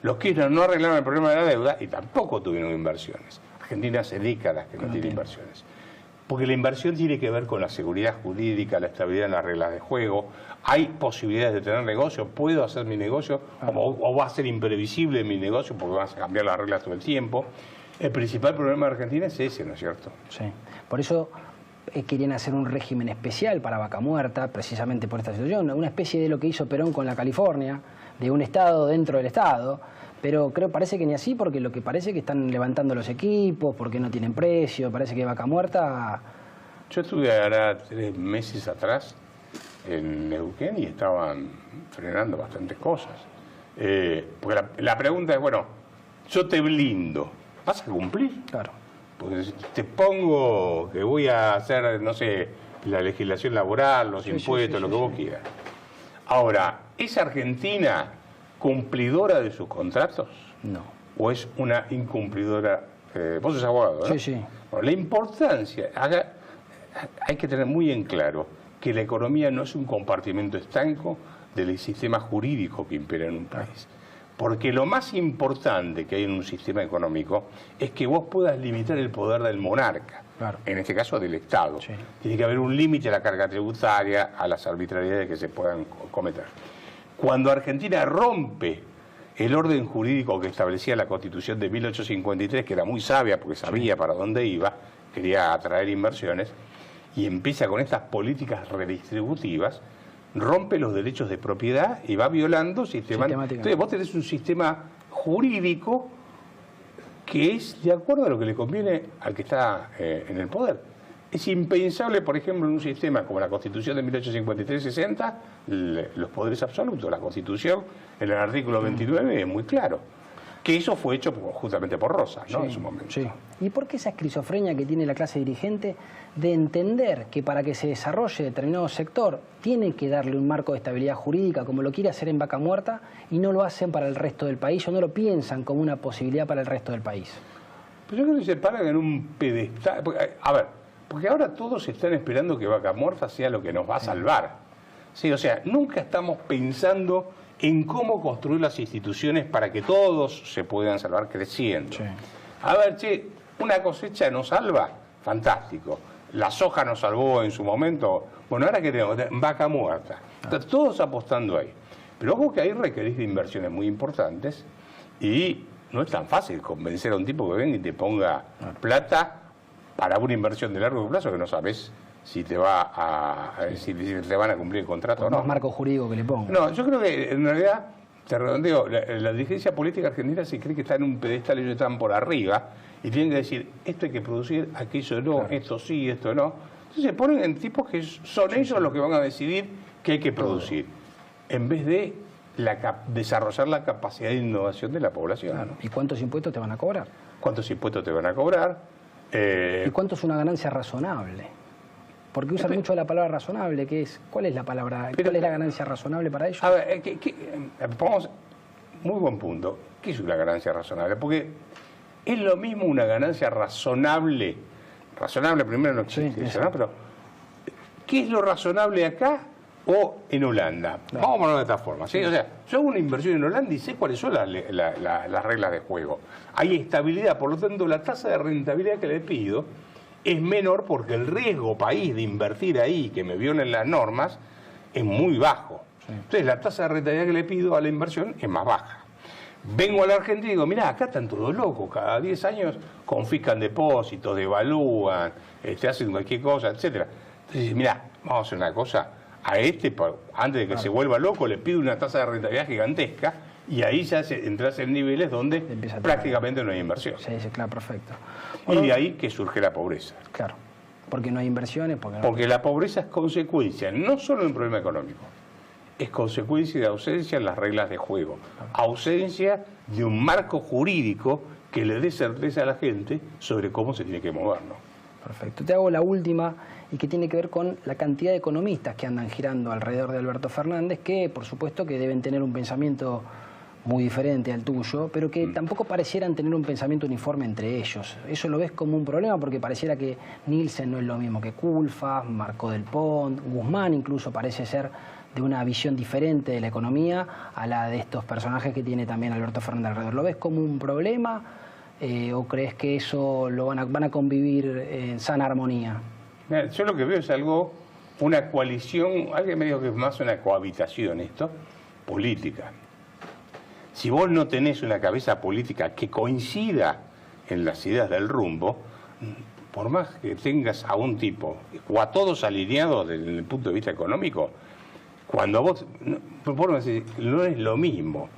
Los Kirchner no arreglaron el problema de la deuda y tampoco tuvieron inversiones. Argentina hace décadas que no tiene inversiones. Porque la inversión tiene que ver con la seguridad jurídica, la estabilidad en las reglas de juego. Hay posibilidades de tener negocio. ¿Puedo hacer mi negocio? O va a ser imprevisible mi negocio porque vas a cambiar las reglas todo el tiempo. El principal problema de Argentina es ese, ¿no es cierto? Sí. Por eso querían hacer un régimen especial para Vaca Muerta, precisamente por esta situación. Una especie de lo que hizo Perón con la California, de un Estado dentro del Estado. Pero parece que ni así, porque lo que parece es que están levantando los equipos, porque no tienen precio, parece que Vaca Muerta... Yo estuve ahora 3 meses atrás en Neuquén y estaban frenando bastantes cosas. Porque la pregunta es, bueno, yo te blindo, ¿vas a cumplir? Claro. Pues te pongo que voy a hacer, no sé, la legislación laboral, los impuestos, lo que vos quieras. Ahora, ¿es Argentina cumplidora de sus contratos? No. ¿O es una incumplidora? Vos sos abogado, ¿no? Sí, sí. Bueno, la importancia, hay que tener muy en claro que la economía no es un compartimento estanco del sistema jurídico que impera en un país. Porque lo más importante que hay en un sistema económico es que vos puedas limitar el poder del monarca, Claro. en este caso del Estado. Sí. Tiene que haber un límite a la carga tributaria, a las arbitrariedades que se puedan cometer. Cuando Argentina rompe el orden jurídico que establecía la Constitución de 1853, que era muy sabia porque sabía para dónde iba, quería atraer inversiones, y empieza con estas políticas redistributivas, rompe los derechos de propiedad y va violando sistemáticamente. Entonces vos tenés un sistema jurídico que es de acuerdo a lo que le conviene al que está en el poder. Es impensable, por ejemplo, en un sistema como la Constitución de 1853-60, los poderes absolutos. La Constitución, en el artículo 29, es muy claro. Que eso fue hecho justamente por Rosas, ¿no? Sí, en su momento. sí. ¿Y por qué esa esquizofrenia que tiene la clase dirigente de entender que para que se desarrolle determinado sector tiene que darle un marco de estabilidad jurídica como lo quiere hacer en Vaca Muerta y no lo hacen para el resto del país o no lo piensan como una posibilidad para el resto del país? Pues yo creo que se paran en un pedestal. A ver, porque ahora todos están esperando que Vaca Muerta sea lo que nos va a salvar. Sí, o sea, nunca estamos pensando en cómo construir las instituciones para que todos se puedan salvar creciendo. Sí. A ver, che, una cosecha nos salva, fantástico. La soja nos salvó en su momento. Bueno, ahora que tenemos Vaca Muerta. Están todos apostando ahí. Pero ojo que ahí requerís de inversiones muy importantes y no es tan fácil convencer a un tipo que venga y te ponga plata para una inversión de largo plazo que no sabes si te si te van a cumplir el contrato o no. Más marco jurídico que le pongo. No, yo creo que en realidad, te redondeo, la dirigencia política argentina se cree que está en un pedestal y ellos están por arriba y tienen que decir, esto hay que producir, aquello no, claro. Esto sí, esto no. Entonces se ponen en tipos que son ellos los que van a decidir qué hay que producir, en vez de desarrollar la capacidad de innovación de la población. Claro. ¿Y cuántos impuestos te van a cobrar? ¿Cuántos impuestos te van a cobrar? ¿Y cuánto es una ganancia razonable? Porque usan mucho la palabra razonable, que es, ¿cuál es la palabra? ¿Cuál es la ganancia razonable para ellos? A ver, vamos, muy buen punto. ¿Qué es una ganancia razonable? Porque es lo mismo una ganancia razonable. Razonable primero no existe, sí, ¿no? Pero ¿qué es lo razonable acá o en Holanda? Claro. Vamos a ponerlo de esta forma, ¿sí? O sea, yo hago una inversión en Holanda y sé cuáles son las reglas de juego. Hay estabilidad, por lo tanto la tasa de rentabilidad que le pido es menor porque el riesgo país de invertir ahí, que me violen las normas, es muy bajo. Sí. Entonces la tasa de rentabilidad que le pido a la inversión es más baja. Vengo a la Argentina y digo, mirá, acá están todos locos, cada 10 años confiscan depósitos, devalúan, hacen cualquier cosa, etc. Entonces, mirá, vamos a hacer una cosa, a antes de que se vuelva loco, le pido una tasa de rentabilidad gigantesca y ahí ya entras en niveles donde prácticamente no hay inversión. Sí, sí, claro, perfecto. Bueno, y de ahí que surge la pobreza. Claro, porque no hay inversiones. Porque la pobreza es consecuencia, no solo de un problema económico, es consecuencia de ausencia en las reglas de juego, ausencia de un marco jurídico que le dé certeza a la gente sobre cómo se tiene que mover, ¿no? Perfecto. Te hago la última y que tiene que ver con la cantidad de economistas que andan girando alrededor de Alberto Fernández, que por supuesto que deben tener un pensamiento muy diferente al tuyo, pero que tampoco parecieran tener un pensamiento uniforme entre ellos. ¿Eso lo ves como un problema? Porque pareciera que Nielsen no es lo mismo que Culfas, Marco del Pont, Guzmán incluso parece ser de una visión diferente de la economía a la de estos personajes que tiene también Alberto Fernández alrededor. ¿Lo ves como un problema o crees que eso lo van a convivir en sana armonía? Mira, yo lo que veo es una coalición, alguien me dijo que es más una cohabitación esto, política. Si vos no tenés una cabeza política que coincida en las ideas del rumbo, por más que tengas a un tipo o a todos alineados desde el punto de vista económico, cuando vos, no es lo mismo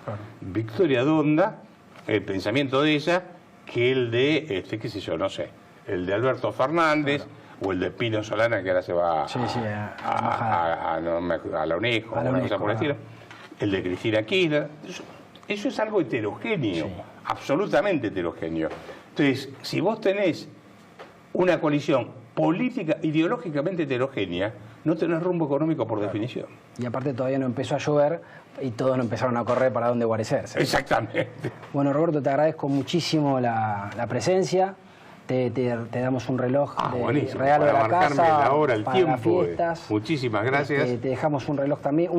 Victoria Donda, el pensamiento de ella, que el de, qué sé yo, no sé, el de Alberto Fernández, o el de Pino Solana, que ahora se va a la UNESCO, una cosa por el estilo, el de Cristina Kirchner. Eso es algo heterogéneo, absolutamente heterogéneo. Entonces, si vos tenés una coalición política, ideológicamente heterogénea, no tenés rumbo económico por definición. Y aparte todavía no empezó a llover y todos no empezaron a correr para dónde guarecerse. Exactamente. Bueno, Roberto, te agradezco muchísimo la presencia. Te damos un reloj de buenísimo, regalo de para la marcarme casa, la hora, el para tiempo. las fiestas. Muchísimas gracias. Te dejamos un reloj también,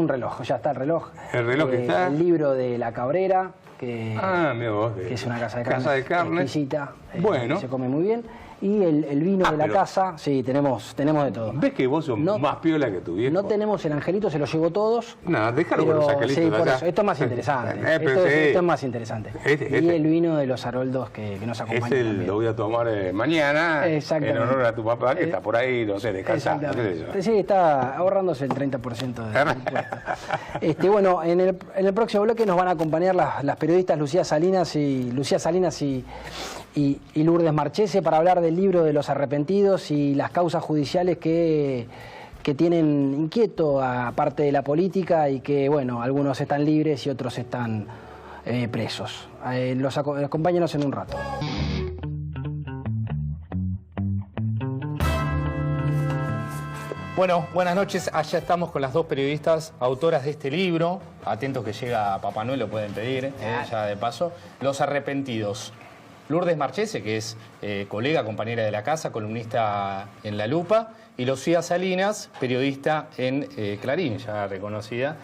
ya está el reloj. El reloj está. El libro de La Cabrera, que mira vos, que es una casa de carne. exquisita, Bueno. se come muy bien. Y el vino de la casa, sí, tenemos de todo. ¿Ves que vos sos más piola que tu viejo? No tenemos el angelito, se lo llevó todos. No, déjalo con pero, los angelitos sí, de por allá. eso, esto es más interesante. Esto es más interesante. Y el vino de los Haroldos que nos acompaña también. Lo voy a tomar mañana en honor a tu papá, que está por ahí, no sé, descansando. Sí, está ahorrándose el 30% del impuesto. Bueno, en el próximo bloque nos van a acompañar las periodistas Lucía Salinas y Lourdes Marchese para hablar del libro de los arrepentidos y las causas judiciales que tienen inquieto a parte de la política y que, bueno, algunos están libres y otros están presos. Acompáñenos en un rato. Bueno, buenas noches. Allá estamos con las dos periodistas autoras de este libro. Atentos que llega Papá Noel, lo pueden pedir, ya de paso. Los arrepentidos. Lourdes Marchese, que es colega, compañera de la casa, columnista en La Lupa, y Lucía Salinas, periodista en Clarín, ya reconocida,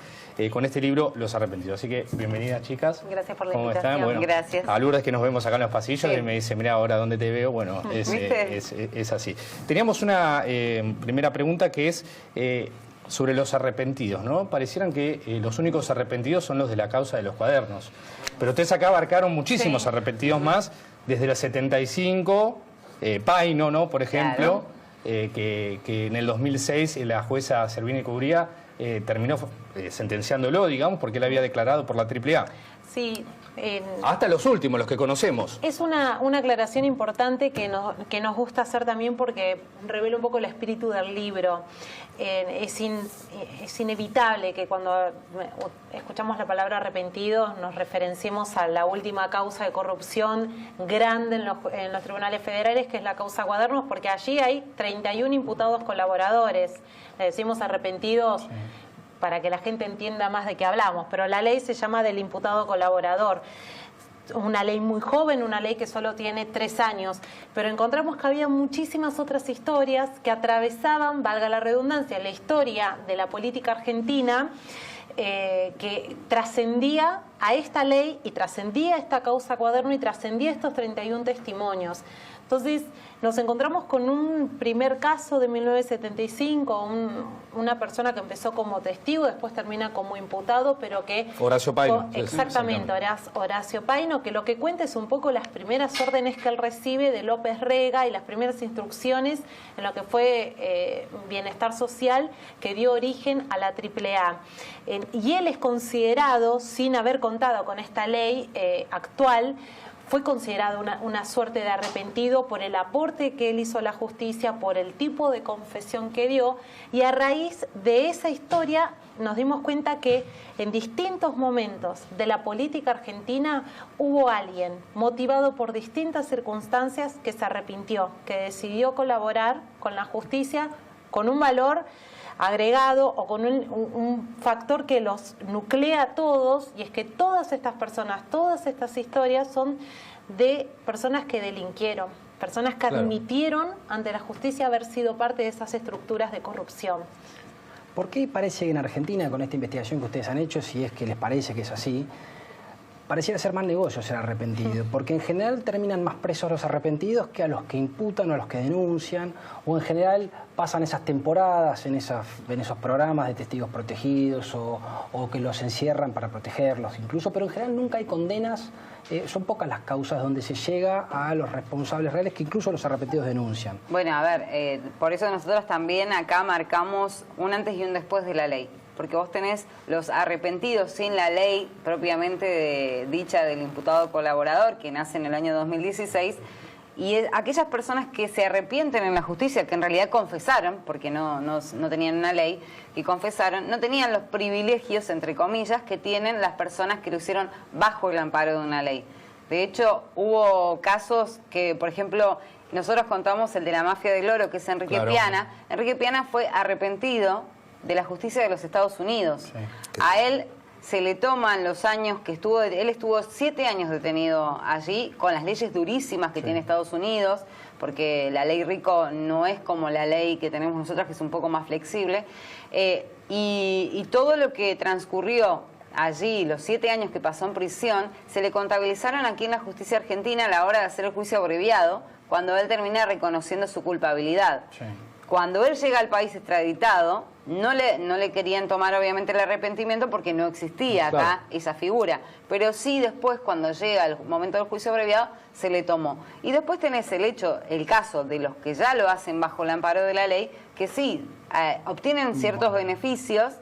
con este libro, Los Arrepentidos. Así que, bienvenidas, chicas. Gracias por la ¿Cómo invitación. están? Bueno, gracias. A Lourdes, que nos vemos acá en los pasillos, Sí. y me dice, mira, ahora dónde te veo. Bueno, es así. Teníamos una primera pregunta que es sobre los arrepentidos, ¿no? Parecieran que los únicos arrepentidos son los de la causa de los cuadernos. Pero ustedes acá abarcaron muchísimos arrepentidos más, desde los 75, Paino, ¿no? Por ejemplo, que en el 2006 la jueza Servini Cubría terminó sentenciándolo, digamos, porque él había declarado por la AAA. Sí. Hasta los últimos, los que conocemos. Es una aclaración importante que nos gusta hacer también porque revela un poco el espíritu del libro. Es inevitable que cuando escuchamos la palabra arrepentidos nos referenciemos a la última causa de corrupción grande en los tribunales federales, que es la causa Cuadernos, porque allí hay 31 imputados colaboradores. Le decimos arrepentidos para que la gente entienda más de qué hablamos, pero la ley se llama del imputado colaborador. Una ley muy joven, una ley que solo tiene 3 años, pero encontramos que había muchísimas otras historias que atravesaban, valga la redundancia, la historia de la política argentina, que trascendía a esta ley y trascendía esta causa Cuaderno y trascendía estos 31 testimonios. Entonces nos encontramos con un primer caso de 1975, una persona que empezó como testigo, después termina como imputado, pero que... Horacio Paino. Exactamente, Horacio Paino, que lo que cuenta es un poco las primeras órdenes que él recibe de López Rega y las primeras instrucciones en lo que fue bienestar social que dio origen a la AAA. Y él es considerado, sin haber contado con esta ley actual, fue considerado una suerte de arrepentido por el aporte que él hizo a la justicia, por el tipo de confesión que dio, y a raíz de esa historia nos dimos cuenta que en distintos momentos de la política argentina hubo alguien motivado por distintas circunstancias que se arrepintió, que decidió colaborar con la justicia con un valor agregado o con un factor que los nuclea a todos, y es que todas estas personas, todas estas historias son de personas que delinquieron, personas que admitieron ante la justicia haber sido parte de esas estructuras de corrupción. ¿Por qué parece que en Argentina, con esta investigación que ustedes han hecho, si es que les parece que es así, pareciera ser más negocio ser arrepentido? Porque en general terminan más presos los arrepentidos que a los que imputan o a los que denuncian, o en general pasan esas temporadas en esos programas de testigos protegidos o que los encierran para protegerlos incluso, pero en general nunca hay condenas. Son pocas las causas donde se llega a los responsables reales que incluso los arrepentidos denuncian. Bueno, a ver, por eso nosotros también acá marcamos un antes y un después de la ley. Porque vos tenés los arrepentidos sin la ley propiamente dicha del imputado colaborador, que nace en el año 2016, y aquellas personas que se arrepienten en la justicia, que en realidad confesaron, porque no tenían una ley, y confesaron, no tenían los privilegios, entre comillas, que tienen las personas que lo hicieron bajo el amparo de una ley. De hecho, hubo casos que, por ejemplo, nosotros contamos el de la mafia del oro, que es Enrique Piana. Enrique Piana fue arrepentido de la justicia de los Estados Unidos. Sí. A él se le toman los años que estuvo, él estuvo 7 años detenido allí, con las leyes durísimas que tiene Estados Unidos, porque la ley RICO no es como la ley que tenemos nosotros, que es un poco más flexible, y todo lo que transcurrió allí, los 7 años que pasó en prisión, se le contabilizaron aquí en la justicia argentina a la hora de hacer el juicio abreviado, cuando él termina reconociendo su culpabilidad. Sí. Cuando él llega al país extraditado, no le querían tomar obviamente el arrepentimiento porque no existía acá esa figura. Pero sí después, cuando llega el momento del juicio abreviado, se le tomó. Y después tenés el caso de los que ya lo hacen bajo el amparo de la ley, que sí, obtienen ciertos beneficios,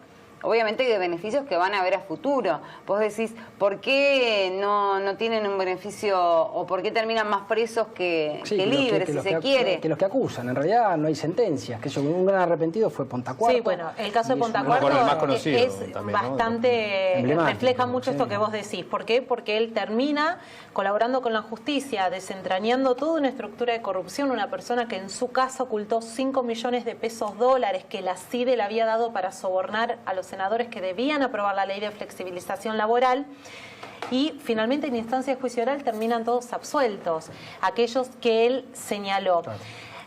obviamente de beneficios que van a haber a futuro. Vos decís, ¿por qué no tienen un beneficio o por qué terminan más presos que libres, si se quiere? Que los que acusan, en realidad no hay sentencias. Que un gran arrepentido fue Ponta Cuarto. Sí, bueno, el caso de Ponta Cuarto es también, bastante, refleja mucho esto que vos decís. ¿Por qué? Porque él termina colaborando con la justicia, desentrañando toda una estructura de corrupción, una persona que en su casa ocultó 5 millones de pesos dólares que la CIDE le había dado para sobornar a los senadores que debían aprobar la ley de flexibilización laboral, y finalmente en instancia de juicio oral terminan todos absueltos, aquellos que él señaló. Claro.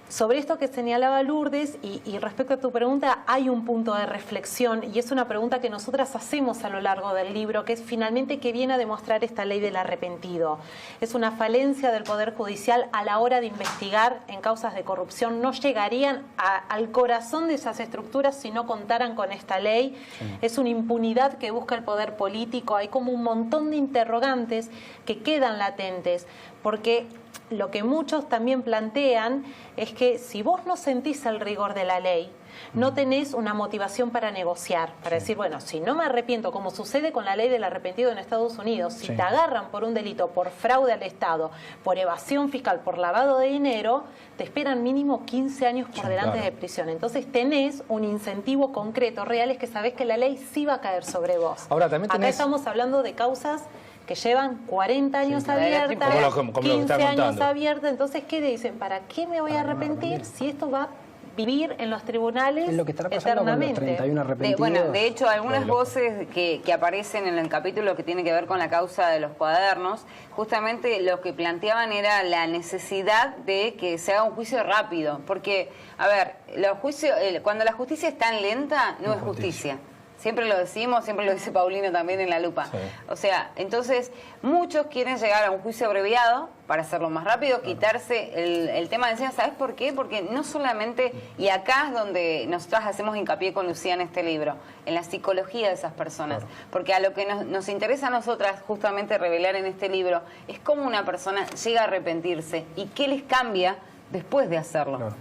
Sobre esto que señalaba Lourdes, y respecto a tu pregunta, hay un punto de reflexión, y es una pregunta que nosotras hacemos a lo largo del libro, que es finalmente qué viene a demostrar esta ley del arrepentido. Es una falencia del Poder Judicial a la hora de investigar en causas de corrupción. No llegarían al corazón de esas estructuras si no contaran con esta ley. Sí. Es una impunidad que busca el poder político. Hay como un montón de interrogantes que quedan latentes, porque lo que muchos también plantean es que si vos no sentís el rigor de la ley, no tenés una motivación para negociar, para decir, bueno, si no me arrepiento, como sucede con la ley del arrepentido en Estados Unidos, si te agarran por un delito, por fraude al Estado, por evasión fiscal, por lavado de dinero, te esperan mínimo 15 años por delante de prisión. Entonces tenés un incentivo concreto, real, es que sabés que la ley sí va a caer sobre vos. Ahora, también tenés... Acá estamos hablando de causas que llevan 40 años abiertas, 15 años abiertas. Entonces, ¿qué dicen? ¿Para qué me voy a arrepentir si esto va a vivir en los tribunales es lo que estará pasando eternamente? Con los 31 arrepentidos. Bueno, de hecho, algunas voces que aparecen en el capítulo que tiene que ver con la causa de los cuadernos, justamente lo que planteaban era la necesidad de que se haga un juicio rápido. Porque, a ver, los juicios, cuando la justicia es tan lenta, no es justicia. Siempre lo decimos, siempre lo dice Paulino también en La Lupa. Sí. O sea, entonces, muchos quieren llegar a un juicio abreviado para hacerlo más rápido, quitarse el tema de encima. ¿Sabes por qué? Porque no solamente, y acá es donde nosotros hacemos hincapié con Lucía en este libro, en la psicología de esas personas. Claro. Porque a lo que nos interesa a nosotras justamente revelar en este libro es cómo una persona llega a arrepentirse y qué les cambia después de hacerlo. Claro.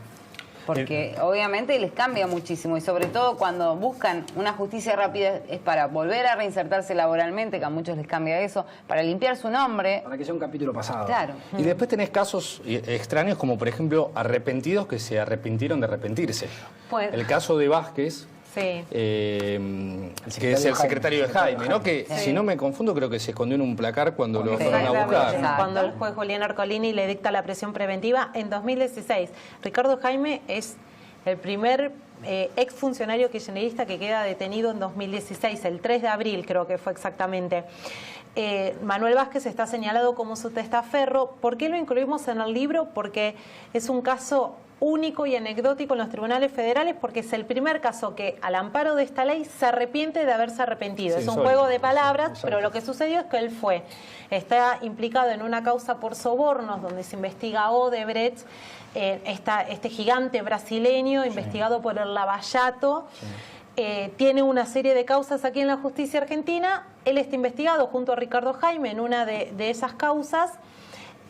Porque obviamente les cambia muchísimo, y sobre todo cuando buscan una justicia rápida es para volver a reinsertarse laboralmente, que a muchos les cambia eso, para limpiar su nombre. Para que sea un capítulo pasado. Claro. Y después tenés casos extraños como, por ejemplo, arrepentidos que se arrepintieron de arrepentirse. Pues, el caso de Vázquez, que es el secretario de Jaime, ¿no? Que, si no me confundo, creo que se escondió en un placar cuando lo fueron a buscar. Cuando el juez Julián Arcolini le dicta la prisión preventiva en 2016. Ricardo Jaime es el primer exfuncionario kirchnerista que queda detenido en 2016, el 3 de abril creo que fue exactamente. Manuel Vázquez está señalado como su testaferro. ¿Por qué lo incluimos en el libro? Porque es un caso único y anecdótico en los tribunales federales, porque es el primer caso que, al amparo de esta ley, se arrepiente de haberse arrepentido. Es un juego de palabras, pero lo que sucedió es que él está implicado en una causa por sobornos, donde se investiga a Odebrecht, este gigante brasileño, investigado por el Lavallato. Tiene una serie de causas aquí en la justicia argentina. Él está investigado junto a Ricardo Jaime en una de esas causas,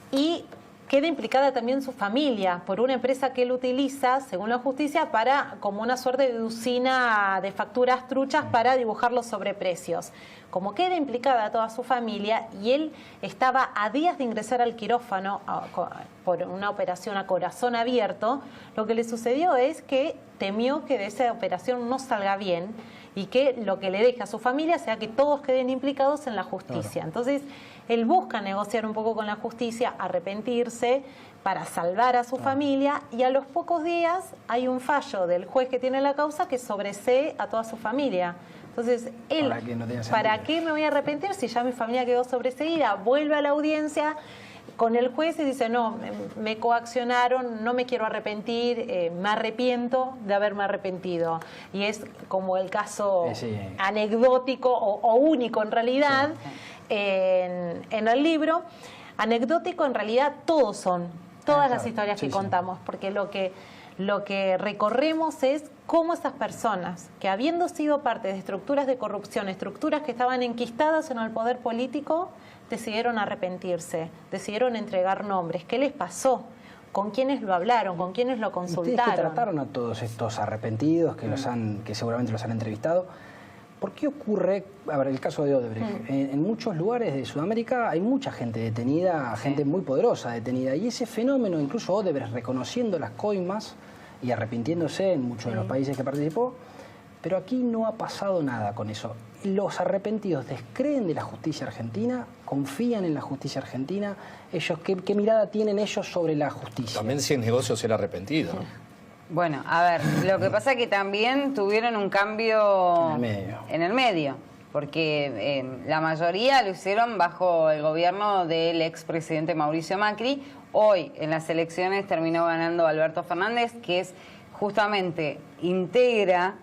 y queda implicada también su familia por una empresa que él utiliza, según la justicia, para como una suerte de usina de facturas truchas para dibujar los sobreprecios. Como queda implicada toda su familia, y él estaba a días de ingresar al quirófano por una operación a corazón abierto, lo que le sucedió es que temió que de esa operación no salga bien y que lo que le deje a su familia sea que todos queden implicados en la justicia. Entonces, él busca negociar un poco con la justicia, arrepentirse para salvar a su familia, y a los pocos días hay un fallo del juez que tiene la causa que sobresee a toda su familia. Entonces, él, ¿para qué me voy a arrepentir si ya mi familia quedó sobreseída? Vuelve a la audiencia con el juez y dice, no, me coaccionaron, no me quiero arrepentir, me arrepiento de haberme arrepentido. Y es como el caso anecdótico o único en realidad en el libro. Anecdótico en realidad todos son, todas las historias que contamos, porque lo que recorremos es cómo esas personas que, habiendo sido parte de estructuras de corrupción, estructuras que estaban enquistadas en el poder político, decidieron arrepentirse, decidieron entregar nombres. ¿Qué les pasó? ¿Con quiénes lo hablaron? ¿Con quiénes lo consultaron? Ustedes que trataron a todos estos arrepentidos, que seguramente los han entrevistado, ¿por qué ocurre, a ver, el caso de Odebrecht? En muchos lugares de Sudamérica hay mucha gente detenida, gente muy poderosa detenida, y ese fenómeno, incluso Odebrecht reconociendo las coimas y arrepintiéndose en muchos de los países que participó, pero aquí no ha pasado nada con eso. Los arrepentidos descreen de la justicia argentina, confían en la justicia argentina. Ellos, ¿qué mirada tienen ellos sobre la justicia? También si es negocio ser arrepentido, ¿no? Bueno, a ver, lo que pasa es que también tuvieron un cambio en el medio, porque la mayoría lo hicieron bajo el gobierno del expresidente Mauricio Macri. Hoy en las elecciones terminó ganando Alberto Fernández, que es justamente integra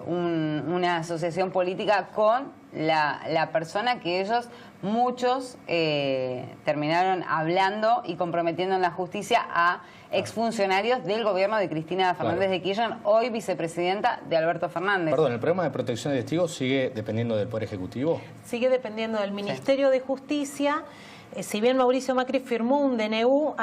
una asociación política con la persona que ellos, muchos, terminaron hablando y comprometiendo en la justicia a exfuncionarios del gobierno de Cristina Fernández de Kirchner, hoy vicepresidenta de Alberto Fernández. Perdón, ¿el programa de protección de testigos sigue dependiendo del Poder Ejecutivo? Sigue dependiendo del Ministerio de Justicia. Si bien Mauricio Macri firmó un DNU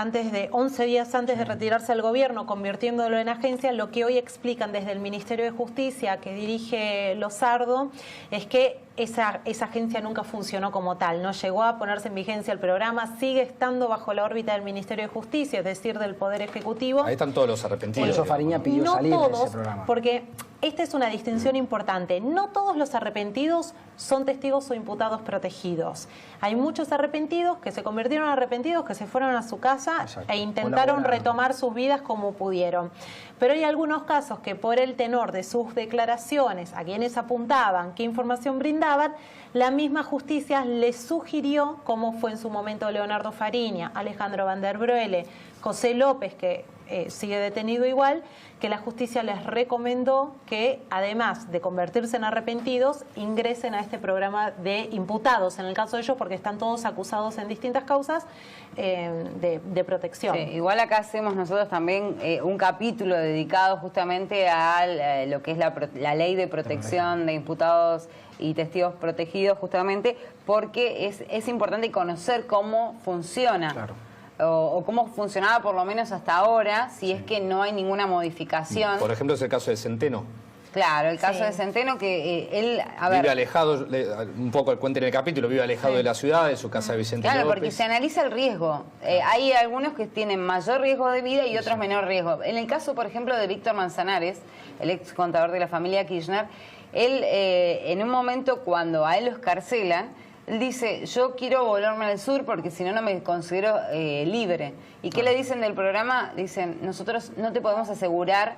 11 días antes de retirarse del gobierno, convirtiéndolo en agencia, lo que hoy explican desde el Ministerio de Justicia, que dirige Lozardo, es que esa agencia nunca funcionó como tal, no llegó a ponerse en vigencia el programa, sigue estando bajo la órbita del Ministerio de Justicia, es decir, del Poder Ejecutivo. Ahí están todos los arrepentidos. Por eso Fariña pidió salir de ese programa. Porque esta es una distinción importante. No todos los arrepentidos son testigos o imputados protegidos. Hay muchos arrepentidos que se convirtieron en arrepentidos, que se fueron a su casa e intentaron retomar sus vidas como pudieron. Pero hay algunos casos que, por el tenor de sus declaraciones, a quienes apuntaban, qué información brindaban, la misma justicia les sugirió, como fue en su momento Leonardo Fariña, Alejandro Van der Broele, José López, que sigue detenido igual, que la justicia les recomendó que, además de convertirse en arrepentidos, ingresen a este programa de imputados, en el caso de ellos, porque están todos acusados en distintas causas de protección. Sí, igual acá hacemos nosotros también un capítulo dedicado justamente a lo que es la ley de protección de imputados y testigos protegidos, justamente porque es importante conocer cómo funciona. Claro. O cómo funcionaba por lo menos hasta ahora, si es que no hay ninguna modificación. Por ejemplo, es el caso de Centeno. Claro, el caso de Centeno, que él... vive alejado, un poco el cuento en el capítulo, vive alejado de la ciudad, de su casa de Vicente López. Claro, porque se analiza el riesgo. Hay algunos que tienen mayor riesgo de vida y otros menor riesgo. En el caso, por ejemplo, de Víctor Manzanares, el ex contador de la familia Kirchner, él en un momento cuando a él lo escarcelan, él dice, yo quiero volverme al sur porque si no, no me considero libre. ¿Y qué le dicen del programa? Dicen, nosotros no te podemos asegurar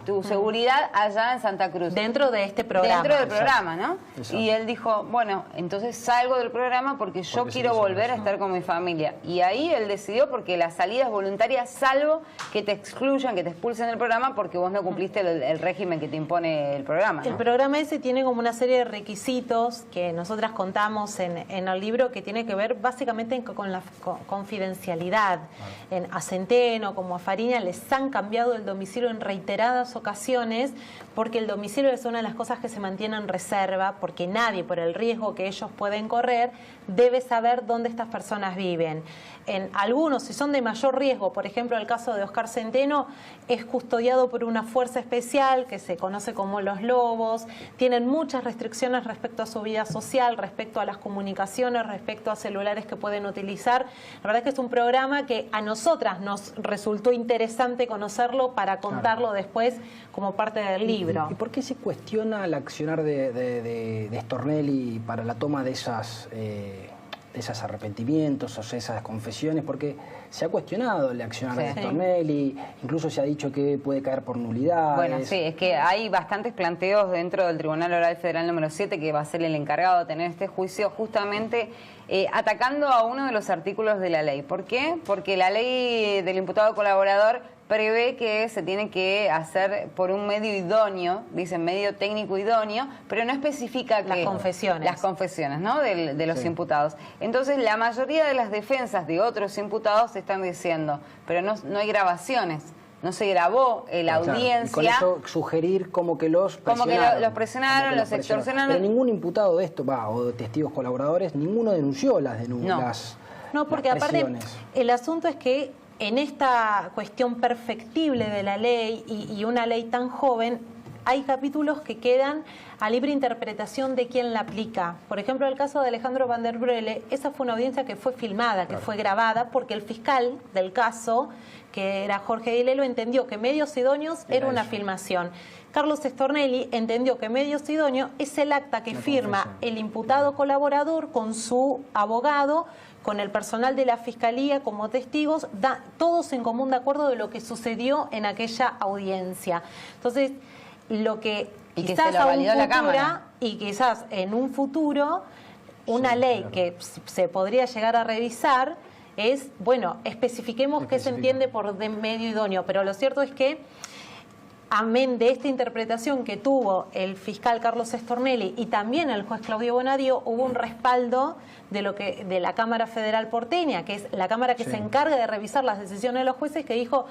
tu seguridad allá en Santa Cruz. Dentro de este programa. Dentro del programa, ¿no? Exacto. Y él dijo, bueno, entonces salgo del programa porque yo quiero volver a estar con mi familia. Y ahí él decidió, porque la salida es voluntaria, salvo que te excluyan, que te expulsen del programa porque vos no cumpliste el régimen que te impone el programa, ¿no? El programa ese tiene como una serie de requisitos que nosotras contamos en el libro, que tiene que ver básicamente con la confidencialidad. A Centeno, como a Fariña, les han cambiado el domicilio en reiteradas ocasiones, porque el domicilio es una de las cosas que se mantiene en reserva, porque nadie, por el riesgo que ellos pueden correr, debe saber dónde estas personas viven. En algunos, si son de mayor riesgo, por ejemplo el caso de Oscar Centeno, es custodiado por una fuerza especial que se conoce como los Lobos, tienen muchas restricciones respecto a su vida social, respecto a las comunicaciones, respecto a celulares que pueden utilizar. La verdad es que es un programa que a nosotras nos resultó interesante conocerlo para contarlo después como parte del libro. ¿Y por qué se cuestiona el accionar de Stornelli para la toma de esos arrepentimientos o esas confesiones? Porque se ha cuestionado el accionar de Stornelli, incluso se ha dicho que puede caer por nulidades. Bueno, sí, es que hay bastantes planteos dentro del Tribunal Oral Federal número 7, que va a ser el encargado de tener este juicio, justamente atacando a uno de los artículos de la ley. ¿Por qué? Porque la ley del imputado colaborador prevé que se tiene que hacer por un medio idóneo, dicen medio técnico idóneo, pero no especifica las confesiones. Las confesiones, ¿no? De los imputados. Entonces, la mayoría de las defensas de otros imputados están diciendo, pero no hay grabaciones, no se grabó la audiencia. Y con eso sugerir como que los presionaron. Los presionaron, los extorsionaron. Pero ningún imputado de esto, o de testigos colaboradores, ninguno denunció las denuncias. No, porque aparte el asunto es que en esta cuestión perfectible de la ley y una ley tan joven, hay capítulos que quedan a libre interpretación de quien la aplica. Por ejemplo, el caso de Alejandro Van der Brele, esa fue una audiencia que fue filmada, que fue grabada, porque el fiscal del caso, que era Jorge Di Lello, entendió que medios idóneos era una filmación. Carlos Stornelli entendió que medios idóneo es el acta que firma el imputado colaborador con su abogado, con el personal de la Fiscalía como testigos, todos en común de acuerdo de lo que sucedió en aquella audiencia. Entonces, lo que quizás quizás en un futuro, una ley que se podría llegar a revisar es, bueno, especifiquemos qué se entiende por medio idóneo, pero lo cierto es que amén de esta interpretación que tuvo el fiscal Carlos Stornelli y también el juez Claudio Bonadio, hubo un respaldo de la Cámara Federal porteña, que es la Cámara que se encarga de revisar las decisiones de los jueces, que dijo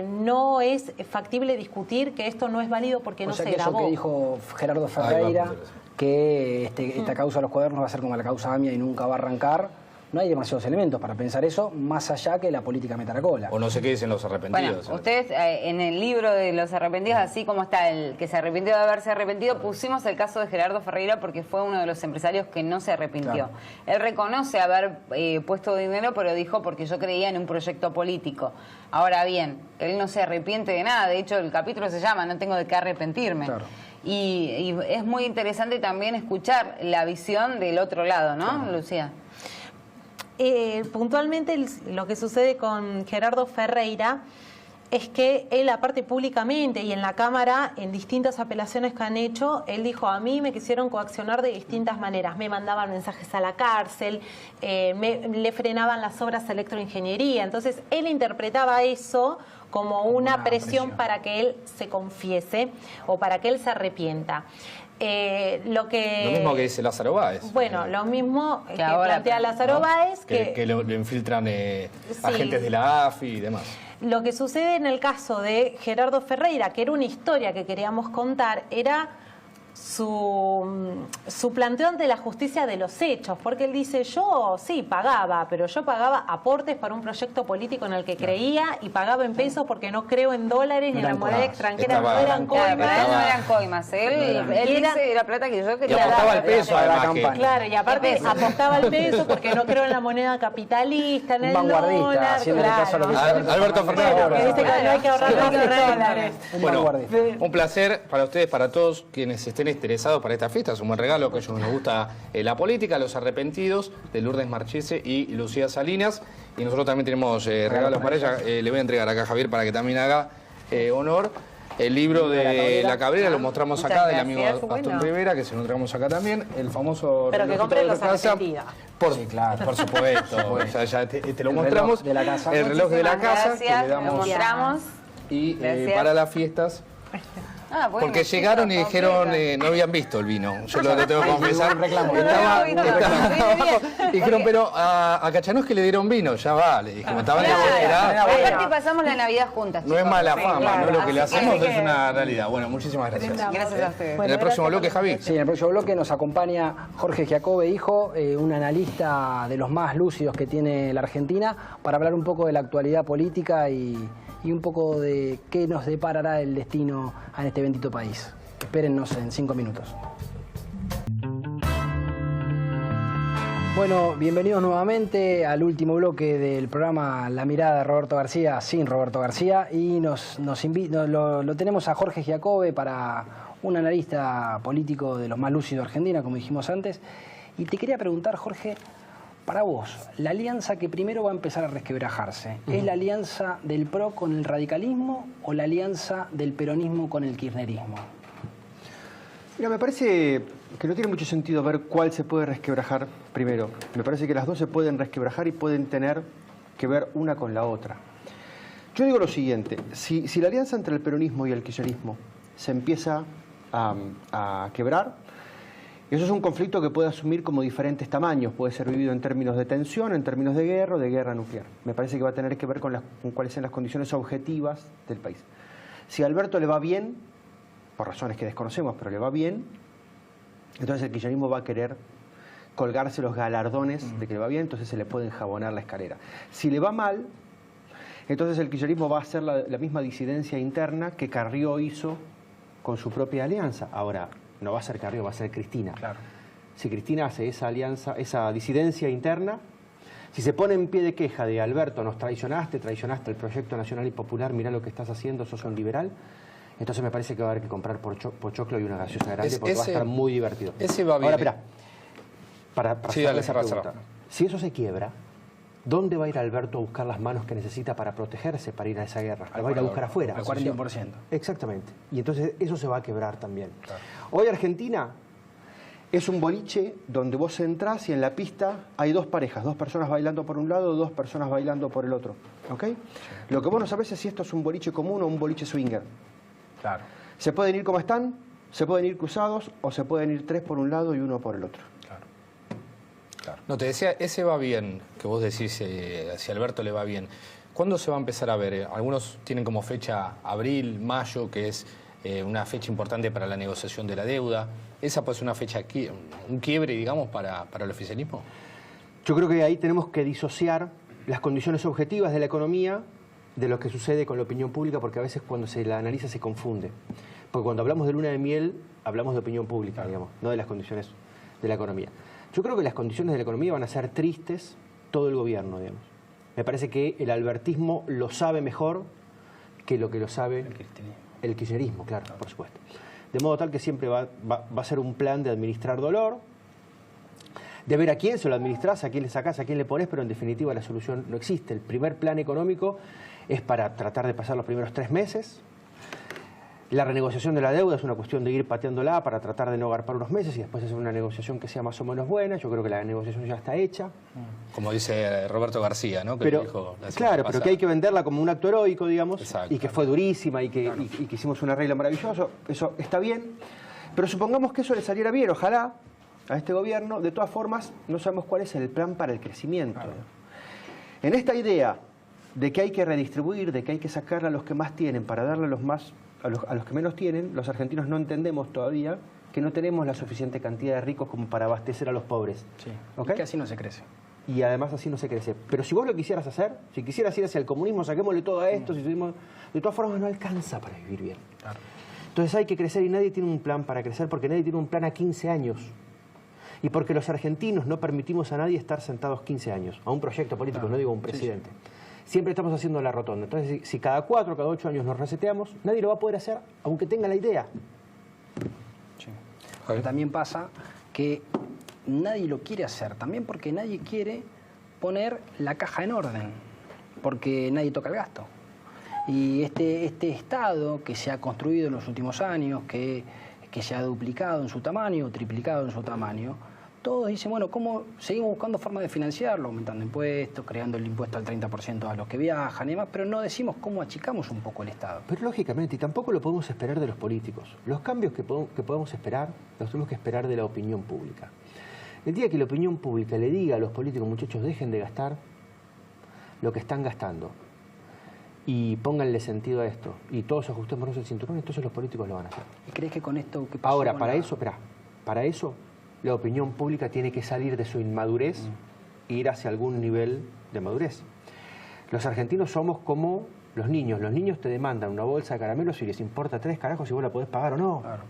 no es factible discutir que esto no es válido porque no se grabó. Eso que dijo Gerardo Ferreira, que esta causa de los cuadernos va a ser como la causa AMIA y nunca va a arrancar. No hay demasiados elementos para pensar eso, más allá que la política meta la cola. O no sé qué dicen los arrepentidos. Bueno, ustedes en el libro de los arrepentidos, así como está el que se arrepintió de haberse arrepentido, pusimos el caso de Gerardo Ferreira porque fue uno de los empresarios que no se arrepintió. Claro. Él reconoce haber puesto dinero, pero dijo porque yo creía en un proyecto político. Ahora bien, él no se arrepiente de nada, de hecho el capítulo se llama No tengo de qué arrepentirme. Claro. Y es muy interesante también escuchar la visión del otro lado, ¿no, claro, Lucía? Puntualmente lo que sucede con Gerardo Ferreira es que él, aparte públicamente y en la Cámara, en distintas apelaciones que han hecho, él dijo, a mí me quisieron coaccionar de distintas maneras. Me mandaban mensajes a la cárcel, le frenaban las obras de electroingeniería. Entonces, él interpretaba eso como una presión para que él se confiese o para que él se arrepienta. Lo mismo que dice Lázaro Báez. Bueno, lo mismo que plantea Lázaro Báez. Que lo infiltran agentes de la AFI y demás. Lo que sucede en el caso de Gerardo Ferreira, que era una historia que queríamos contar, era su planteo ante la justicia de los hechos, porque él dice, yo sí pagaba, pero yo pagaba aportes para un proyecto político en el que creía y pagaba en pesos porque no creo en dólares ni en la moneda extranjera, no eran coimas. No eran coimas, él dice la plata que yo quería. Y apostaba al peso a la campaña. Claro, y aparte apostaba al peso porque no creo en la moneda capitalista, en el dólar. Alberto Fernández. Que dice que no hay que ahorrar dólares. Bueno, un placer para ustedes, para todos quienes estén interesados para esta fiesta. Es un buen regalo, que a ellos nos gusta la política. Los Arrepentidos, de Lourdes Marchese y Lucía Salinas. Y nosotros también tenemos regalos para ella. Le voy a entregar acá a Javier para que también haga honor. El libro de La Cabrera lo mostramos acá, del amigo Gastón Rivera, que se lo entregamos acá también. El famoso pero que compren Los Arrepentidos. Por supuesto. O sea, ya te lo mostramos. De la casa. El reloj de la casa. Gracias, que le damos. Lo mostramos. Y para las fiestas. Bueno, porque llegaron y dijeron, no habían visto el vino. Yo lo tengo que confesar. Dijeron, pero a Cachanovsky le dieron vino, ya va. Le dijimos, estaban en la bodega. Aparte pasamos la Navidad juntas. No es mala fama, no lo que le hacemos es una realidad. Bueno, muchísimas gracias. Gracias a ustedes. En el próximo bloque, Javi. Sí, en el próximo bloque nos acompaña Jorge Giacobbe, hijo, un analista de los más lúcidos que tiene la Argentina, para hablar un poco de la actualidad política y un poco de qué nos deparará el destino en este bendito país. Espérennos en 5 minutos. Bueno, bienvenidos nuevamente al último bloque del programa La Mirada de Roberto García, sin Roberto García, y lo tenemos a Jorge Giacobbe, para un analista político de los más lúcidos de Argentina, como dijimos antes. Y te quería preguntar, Jorge, para vos, la alianza que primero va a empezar a resquebrajarse, ¿es la alianza del PRO con el radicalismo o la alianza del peronismo con el kirchnerismo? Mira, me parece que no tiene mucho sentido ver cuál se puede resquebrajar primero. Me parece que las dos se pueden resquebrajar y pueden tener que ver una con la otra. Yo digo lo siguiente, si la alianza entre el peronismo y el kirchnerismo se empieza a quebrar, eso es un conflicto que puede asumir como diferentes tamaños, puede ser vivido en términos de tensión, en términos de guerra o de guerra nuclear. Me parece que va a tener que ver con cuáles son las condiciones objetivas del país. Si a Alberto le va bien, por razones que desconocemos, pero le va bien, entonces el kirchnerismo va a querer colgarse los galardones de que le va bien, entonces se le puede enjabonar la escalera. Si le va mal, entonces el kirchnerismo va a hacer la misma disidencia interna que Carrió hizo con su propia alianza. Ahora, no va a ser Carrió, va a ser Cristina. Claro. Si Cristina hace esa alianza, esa disidencia interna, si se pone en pie de queja de Alberto, nos traicionaste el proyecto nacional y popular, mirá lo que estás haciendo, sos un liberal, entonces me parece que va a haber que comprar pochoclo y una gaseosa grande porque va a estar muy divertido. Ese va bien. Ahora, espera, para sí, dale, cerrar. Si eso se quiebra, ¿dónde va a ir Alberto a buscar las manos que necesita para protegerse, para ir a esa guerra? La va a ir a buscar afuera. Al 40%. Exactamente. Y entonces eso se va a quebrar también. Claro. Hoy Argentina es un boliche donde vos entrás y en la pista hay dos parejas, dos personas bailando por un lado, dos personas bailando por el otro. ¿Ok? Sí. Lo que vos no sabés es si esto es un boliche común o un boliche swinger. Claro. Se pueden ir como están, se pueden ir cruzados o se pueden ir tres por un lado y uno por el otro. Claro. Claro. No, te decía, ese va bien, que vos decís, si a Alberto le va bien. ¿Cuándo se va a empezar a ver? Algunos tienen como fecha abril, mayo, que es una fecha importante para la negociación de la deuda. ¿Esa puede ser una fecha, un quiebre, digamos, para el oficialismo? Yo creo que ahí tenemos que disociar las condiciones objetivas de la economía de lo que sucede con la opinión pública, porque a veces cuando se la analiza se confunde. Porque cuando hablamos de luna de miel, hablamos de opinión pública, digamos, no de las condiciones de la economía. Yo creo que las condiciones de la economía van a ser tristes todo el gobierno, digamos. Me parece que el albertismo lo sabe mejor que lo que lo sabe el kirchnerismo, claro, por supuesto. De modo tal que siempre va a ser un plan de administrar dolor, de ver a quién se lo administrás, a quién le sacás, a quién le ponés, pero en definitiva la solución no existe. El primer plan económico es para tratar de pasar los primeros 3 meses. La renegociación de la deuda es una cuestión de ir pateándola para tratar de no agarpar unos meses y después hacer una negociación que sea más o menos buena. Yo creo que la negociación ya está hecha. Como dice Roberto García, ¿no? Que pero, dijo claro, pero que hay que venderla como un acto heroico, digamos, exacto, y que fue durísima y que hicimos un arreglo maravilloso. Eso está bien. Pero supongamos que eso le saliera bien, ojalá, a este gobierno. De todas formas, no sabemos cuál es el plan para el crecimiento. Claro. En esta idea de que hay que redistribuir, de que hay que sacarle a los que más tienen para darle a los que menos tienen, los argentinos no entendemos todavía que no tenemos la suficiente cantidad de ricos como para abastecer a los pobres. Sí. ¿Okay? Y que así no se crece. Y además así no se crece. Pero si vos lo quisieras hacer, si quisieras ir hacia el comunismo, saquémosle todo a esto, si subimos, de todas formas no alcanza para vivir bien. Claro. Entonces hay que crecer y nadie tiene un plan para crecer porque nadie tiene un plan a 15 años. Y porque los argentinos no permitimos a nadie estar sentados 15 años, a un proyecto político, claro, no digo a un presidente. Sí, sí. Siempre estamos haciendo la rotonda. Entonces, si cada 4, cada 8 años nos reseteamos, nadie lo va a poder hacer, aunque tenga la idea. Sí. Pero también pasa que nadie lo quiere hacer, también porque nadie quiere poner la caja en orden, porque nadie toca el gasto. Y este Estado que se ha construido en los últimos años, que se ha duplicado en su tamaño, triplicado en su tamaño, todos dicen, bueno, ¿cómo seguimos buscando formas de financiarlo? Aumentando impuestos, creando el impuesto al 30% a los que viajan y demás, pero no decimos cómo achicamos un poco el Estado. Pero lógicamente, y tampoco lo podemos esperar de los políticos. Los cambios que podemos esperar, los tenemos que esperar de la opinión pública. El día que la opinión pública le diga a los políticos, muchachos, dejen de gastar lo que están gastando y pónganle sentido a esto, y todos ajustemos el cinturón, entonces los políticos lo van a hacer. ¿Y crees que con esto que pasó? Ahora, para eso, la opinión pública tiene que salir de su inmadurez e ir hacia algún nivel de madurez. Los argentinos somos como los niños. Los niños te demandan una bolsa de caramelos y les importa 3 carajos si vos la podés pagar o no. Claro.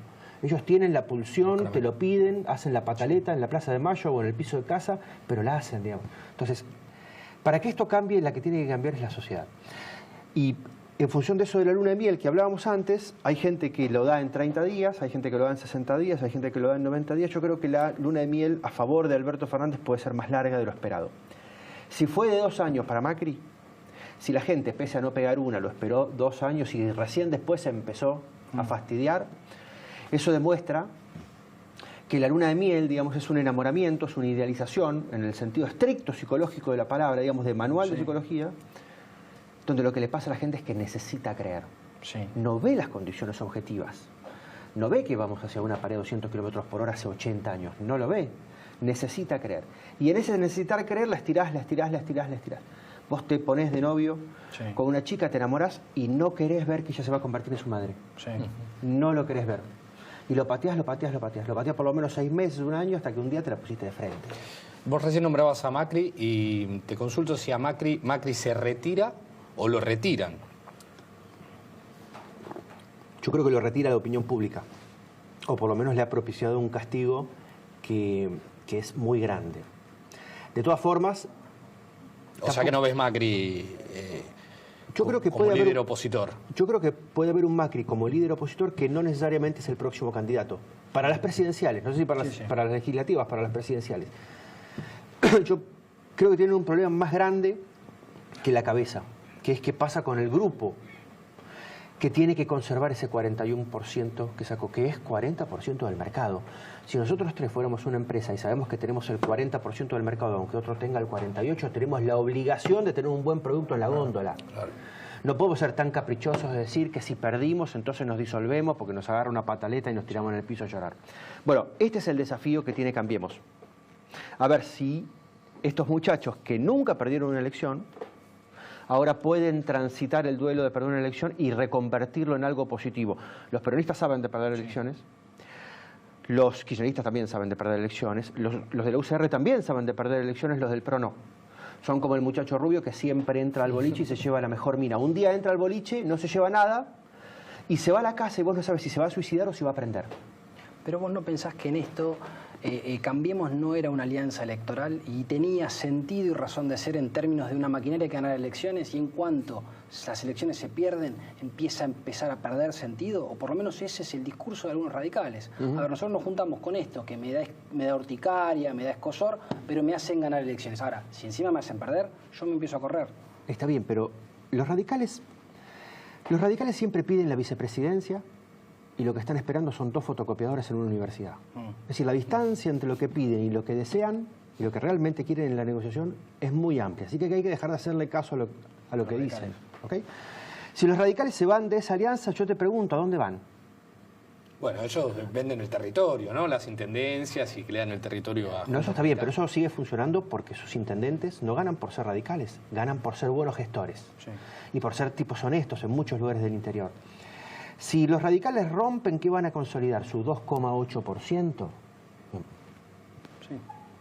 Ellos tienen la pulsión, te lo piden, hacen la pataleta en la Plaza de Mayo o en el piso de casa, pero la hacen, digamos. Entonces, para que esto cambie, la que tiene que cambiar es la sociedad. Y en función de eso de la luna de miel que hablábamos antes, hay gente que lo da en 30 días, hay gente que lo da en 60 días, hay gente que lo da en 90 días. Yo creo que la luna de miel a favor de Alberto Fernández puede ser más larga de lo esperado. Si fue de 2 años para Macri, si la gente, pese a no pegar una, lo esperó 2 años y recién después se empezó a fastidiar, eso demuestra que la luna de miel, digamos, es un enamoramiento, es una idealización, en el sentido estricto psicológico de la palabra, digamos, de manual de psicología, donde lo que le pasa a la gente es que necesita creer. No ve las condiciones objetivas. No ve que vamos hacia una pared de 200 kilómetros por hora hace 80 años. No lo ve. Necesita creer. Y en ese necesitar creer la estirás. Vos te ponés de novio con una chica, te enamorás y no querés ver que ella se va a convertir en su madre. No lo querés ver. Y lo pateás. Lo pateás por lo menos 6 meses, 1 año, hasta que un día te la pusiste de frente. Vos recién nombrabas a Macri y te consulto si a Macri se retira o lo retiran. Yo creo que lo retira la opinión pública. O por lo menos le ha propiciado un castigo que es muy grande. De todas formas... O sea que no ves Macri como líder opositor. Yo creo que puede haber un Macri como líder opositor que no necesariamente es el próximo candidato. Para las presidenciales, no sé si para las legislativas, para las presidenciales. Yo creo que tienen un problema más grande que la cabeza, que es qué pasa con el grupo que tiene que conservar ese 41% que sacó, que es 40% del mercado. Si nosotros 3 fuéramos una empresa y sabemos que tenemos el 40% del mercado, aunque otro tenga el 48%, tenemos la obligación de tener un buen producto en la góndola. Claro. No podemos ser tan caprichosos de decir que si perdimos, entonces nos disolvemos porque nos agarra una pataleta y nos tiramos en el piso a llorar. Bueno, este es el desafío que tiene Cambiemos. A ver si estos muchachos que nunca perdieron una elección, ahora pueden transitar el duelo de perder una elección y reconvertirlo en algo positivo. Los peronistas saben de perder elecciones, los kirchneristas también saben de perder elecciones, los de la UCR también saben de perder elecciones, los del PRO no. Son como el muchacho rubio que siempre entra al boliche y se lleva la mejor mina. Un día entra al boliche, no se lleva nada y se va a la casa y vos no sabes si se va a suicidar o si va a prender. Pero vos no pensás que en esto Cambiemos no era una alianza electoral y tenía sentido y razón de ser en términos de una maquinaria que ganara elecciones, y en cuanto las elecciones se pierden, empieza a empezar a perder sentido, o por lo menos ese es el discurso de algunos radicales. A ver, nosotros nos juntamos con esto, que me da urticaria, me da escozor, pero me hacen ganar elecciones. Ahora, si encima me hacen perder, yo me empiezo a correr. Está bien, pero los radicales siempre piden la vicepresidencia, y lo que están esperando son 2 fotocopiadores en una universidad. Es decir, la distancia entre lo que piden y lo que desean y lo que realmente quieren en la negociación es muy amplia. Así que hay que dejar de hacerle caso a lo que dicen. ¿Okay? Si los radicales se van de esa alianza, yo te pregunto, ¿a dónde van? Bueno, ellos venden el territorio, ¿no? Las intendencias y crean el territorio. No, eso está bien, pero eso sigue funcionando porque sus intendentes no ganan por ser radicales, ganan por ser buenos gestores. Y por ser tipos honestos en muchos lugares del interior. Si los radicales rompen, ¿qué van a consolidar? ¿Su 2,8%?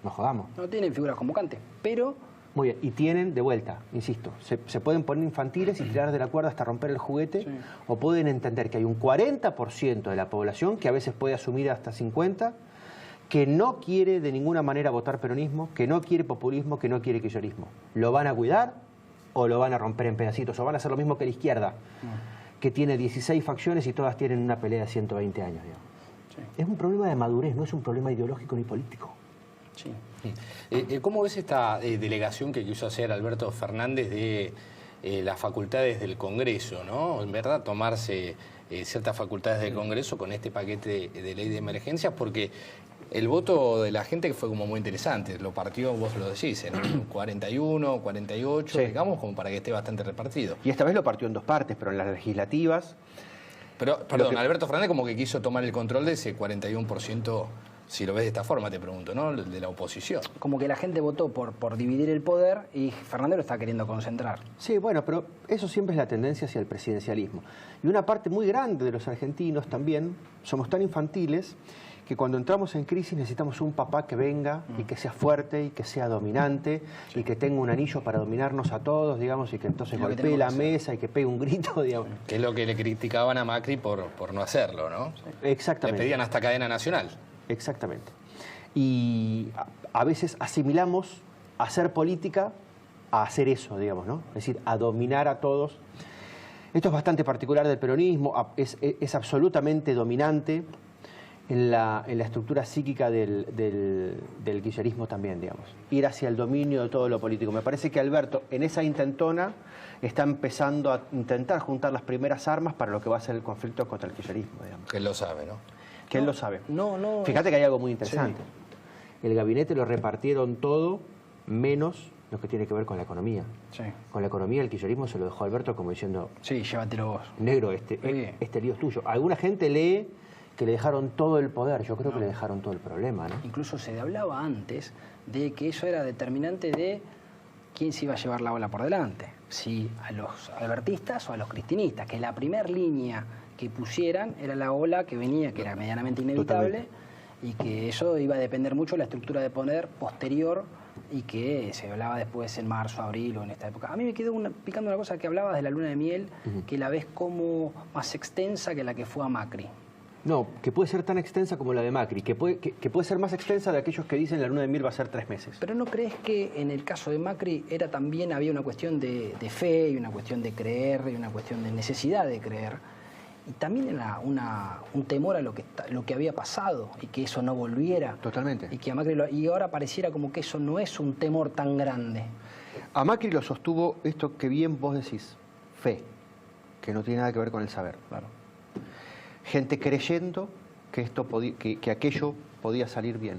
No jodamos. No tienen figuras convocantes, pero... Muy bien, y tienen, de vuelta, insisto, se pueden poner infantiles y tirar de la cuerda hasta romper el juguete, o pueden entender que hay un 40% de la población, que a veces puede asumir hasta 50%, que no quiere de ninguna manera votar peronismo, que no quiere populismo, que no quiere kirchnerismo. ¿Lo van a cuidar o lo van a romper en pedacitos? ¿O van a hacer lo mismo que la izquierda? Que tiene 16 facciones y todas tienen una pelea de 120 años. Es un problema de madurez, no es un problema ideológico ni político. ¿Cómo ves esta delegación que quiso hacer Alberto Fernández de las facultades del Congreso, ¿no? En verdad, tomarse ciertas facultades del Congreso con este paquete de ley de emergencias, porque el voto de la gente fue como muy interesante, lo partió, vos lo decís, en 41, 48, digamos, como para que esté bastante repartido. Y esta vez lo partió en 2 partes, pero en las legislativas... Pero, perdón, Alberto Fernández como que quiso tomar el control de ese 41%, si lo ves de esta forma, te pregunto, ¿no? De la oposición. Como que la gente votó por dividir el poder y Fernández lo está queriendo concentrar. Sí, bueno, pero eso siempre es la tendencia hacia el presidencialismo. Y una parte muy grande de los argentinos también somos tan infantiles que cuando entramos en crisis necesitamos un papá que venga y que sea fuerte y que sea dominante y que tenga un anillo para dominarnos a todos, digamos, y que entonces golpee la mesa y que pegue un grito, digamos. Que es lo que le criticaban a Macri por no hacerlo, ¿no? Exactamente. Le pedían hasta cadena nacional. Exactamente. Y a veces asimilamos hacer política a hacer eso, digamos, ¿no? Es decir, a dominar a todos. Esto es bastante particular del peronismo, es absolutamente dominante en la estructura psíquica del kirchnerismo también, digamos. Ir hacia el dominio de todo lo político. Me parece que Alberto, en esa intentona, está empezando a intentar juntar las primeras armas para lo que va a ser el conflicto contra el kirchnerismo, digamos. Que él lo sabe, ¿no? Que él lo sabe. No. Fíjate que hay algo muy interesante. Sí. El gabinete lo repartieron todo, menos lo que tiene que ver con la economía. Sí. Con la economía el kirchnerismo se lo dejó a Alberto como diciendo... Sí, llévatelo vos. Negro, este lío es tuyo. Alguna gente lee que le dejaron todo el poder. Yo creo que le dejaron todo el problema, ¿no? Incluso se hablaba antes de que eso era determinante de quién se iba a llevar la ola por delante. Si a los albertistas o a los cristinistas. Que la primera línea que pusieran era la ola que venía, que era medianamente inevitable. Totalmente. Y que eso iba a depender mucho de la estructura de poder posterior y que se hablaba después en marzo, abril o en esta época. A mí me quedó picando una cosa que hablabas de la luna de miel, que la ves como más extensa que la que fue a Macri. No, que puede ser tan extensa como la de Macri, que puede ser más extensa de aquellos que dicen la luna de miel va a ser 3 meses. Pero ¿no crees que en el caso de Macri había una cuestión de fe y una cuestión de creer y una cuestión de necesidad de creer? Y también era un temor a lo que había pasado y que eso no volviera. Totalmente. Y que a Macri y ahora pareciera como que eso no es un temor tan grande. A Macri lo sostuvo esto que bien vos decís, fe, que no tiene nada que ver con el saber. Claro. Gente creyendo que aquello podía salir bien.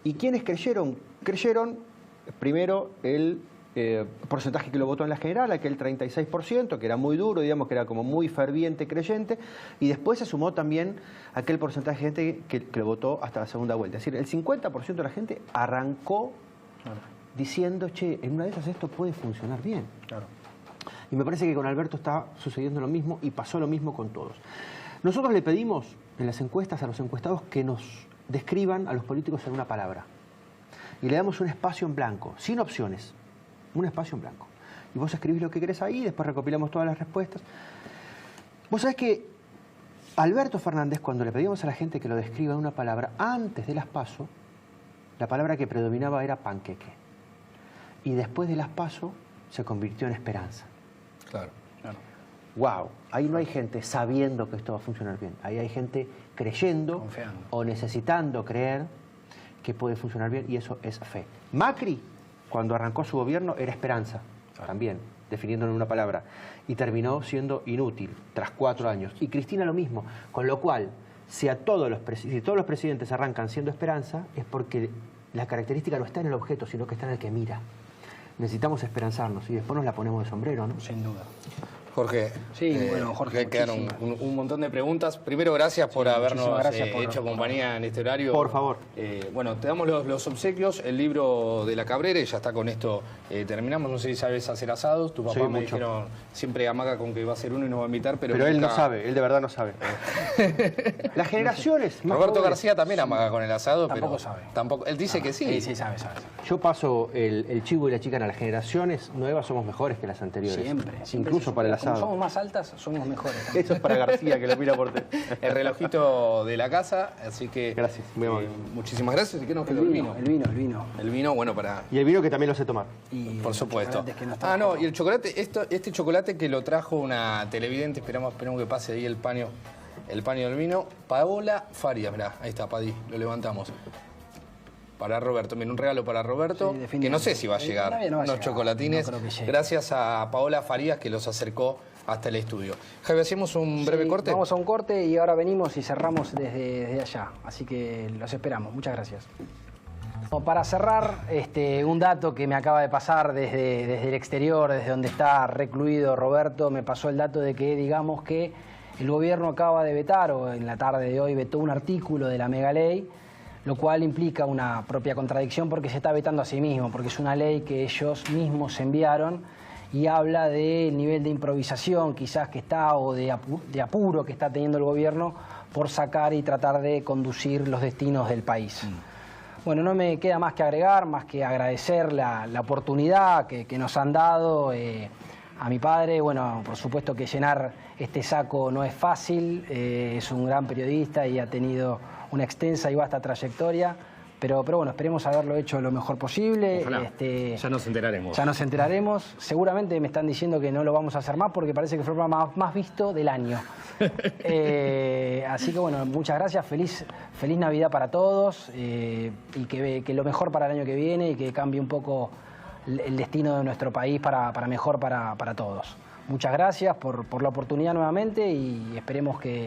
¿Y quiénes creyeron? Creyeron primero el porcentaje que lo votó en la general, aquel 36%, que era muy duro, digamos que era como muy ferviente creyente, y después se sumó también aquel porcentaje de gente que lo votó hasta la segunda vuelta. Es decir, el 50% de la gente arrancó diciendo, che, en una de esas esto puede funcionar bien. Claro. Y me parece que con Alberto está sucediendo lo mismo y pasó lo mismo con todos. Nosotros le pedimos en las encuestas a los encuestados que nos describan a los políticos en una palabra. Y le damos un espacio en blanco, sin opciones. Un espacio en blanco. Y vos escribís lo que querés ahí, después recopilamos todas las respuestas. Vos sabés que Alberto Fernández, cuando le pedíamos a la gente que lo describa en una palabra, antes de las PASO, la palabra que predominaba era panqueque. Y después de las PASO, se convirtió en esperanza. Claro. Wow, ahí no hay gente sabiendo que esto va a funcionar bien. Ahí hay gente creyendo, confiando, o necesitando creer que puede funcionar bien, y eso es fe. Macri, cuando arrancó su gobierno, era esperanza, también, definiéndolo en una palabra, y terminó siendo inútil tras 4 años. Y Cristina lo mismo, con lo cual, si todos los presidentes arrancan siendo esperanza, es porque la característica no está en el objeto, sino que está en el que mira. Necesitamos esperanzarnos y después nos la ponemos de sombrero, ¿no? Sin duda. Jorge, sí, bueno, Jorge, quedaron un montón de preguntas. Primero, gracias por habernos hecho compañía en este horario. Por favor. Bueno, te damos los obsequios, el libro de la Cabrera, y ya está con esto. Terminamos. No sé si sabes hacer asados. Tu papá me dijeron, siempre amaga con que va a ser uno y nos va a invitar, pero él no sabe, él de verdad no sabe. Las generaciones. Roberto García también amaga con el asado, tampoco pero sabe. Tampoco, él dice que sí. Sí, sabe. Yo paso el chivo y la chica a las generaciones nuevas, somos mejores que las anteriores. Siempre. Incluso para el asado. Como somos más altas, somos mejores. Eso es para García, que lo mira por ti. El relojito de la casa, así que... Gracias, muy amable. Muchísimas gracias. ¿Y qué nos quedó? El vino. El vino, bueno, para... Y el vino que también lo sé tomar. Por supuesto. Y el chocolate, este chocolate que lo trajo una televidente, esperamos que pase ahí el paño del vino. Paola Farías, mirá, ahí está, Padí, lo levantamos. Para Roberto, mira, un regalo para Roberto, que no sé si va a llegar, unos chocolatines. No gracias a Paola Farías, que los acercó hasta el estudio. Javi, ¿hacemos un breve corte? Vamos a un corte y ahora venimos y cerramos desde allá. Así que los esperamos. Muchas gracias. Para cerrar, un dato que me acaba de pasar desde el exterior, desde donde está recluido Roberto, me pasó el dato de que, digamos que el gobierno acaba de vetar, o en la tarde de hoy vetó un artículo de la megaley, lo cual implica una propia contradicción porque se está vetando a sí mismo, porque es una ley que ellos mismos enviaron y habla del nivel de improvisación quizás que está, o de apuro que está teniendo el gobierno por sacar y tratar de conducir los destinos del país. Bueno, no me queda más que agregar, más que agradecer la oportunidad que nos han dado a mi padre. Bueno, por supuesto que llenar este saco no es fácil, es un gran periodista y ha tenido una extensa y vasta trayectoria, pero bueno, esperemos haberlo hecho lo mejor posible. Ya nos enteraremos. Ya nos enteraremos. Seguramente me están diciendo que no lo vamos a hacer más porque parece que fue el programa más visto del año. Así que bueno, muchas gracias, feliz Navidad para todos y que lo mejor para el año que viene y que cambie un poco el destino de nuestro país para mejor para todos. Muchas gracias por la oportunidad nuevamente y esperemos que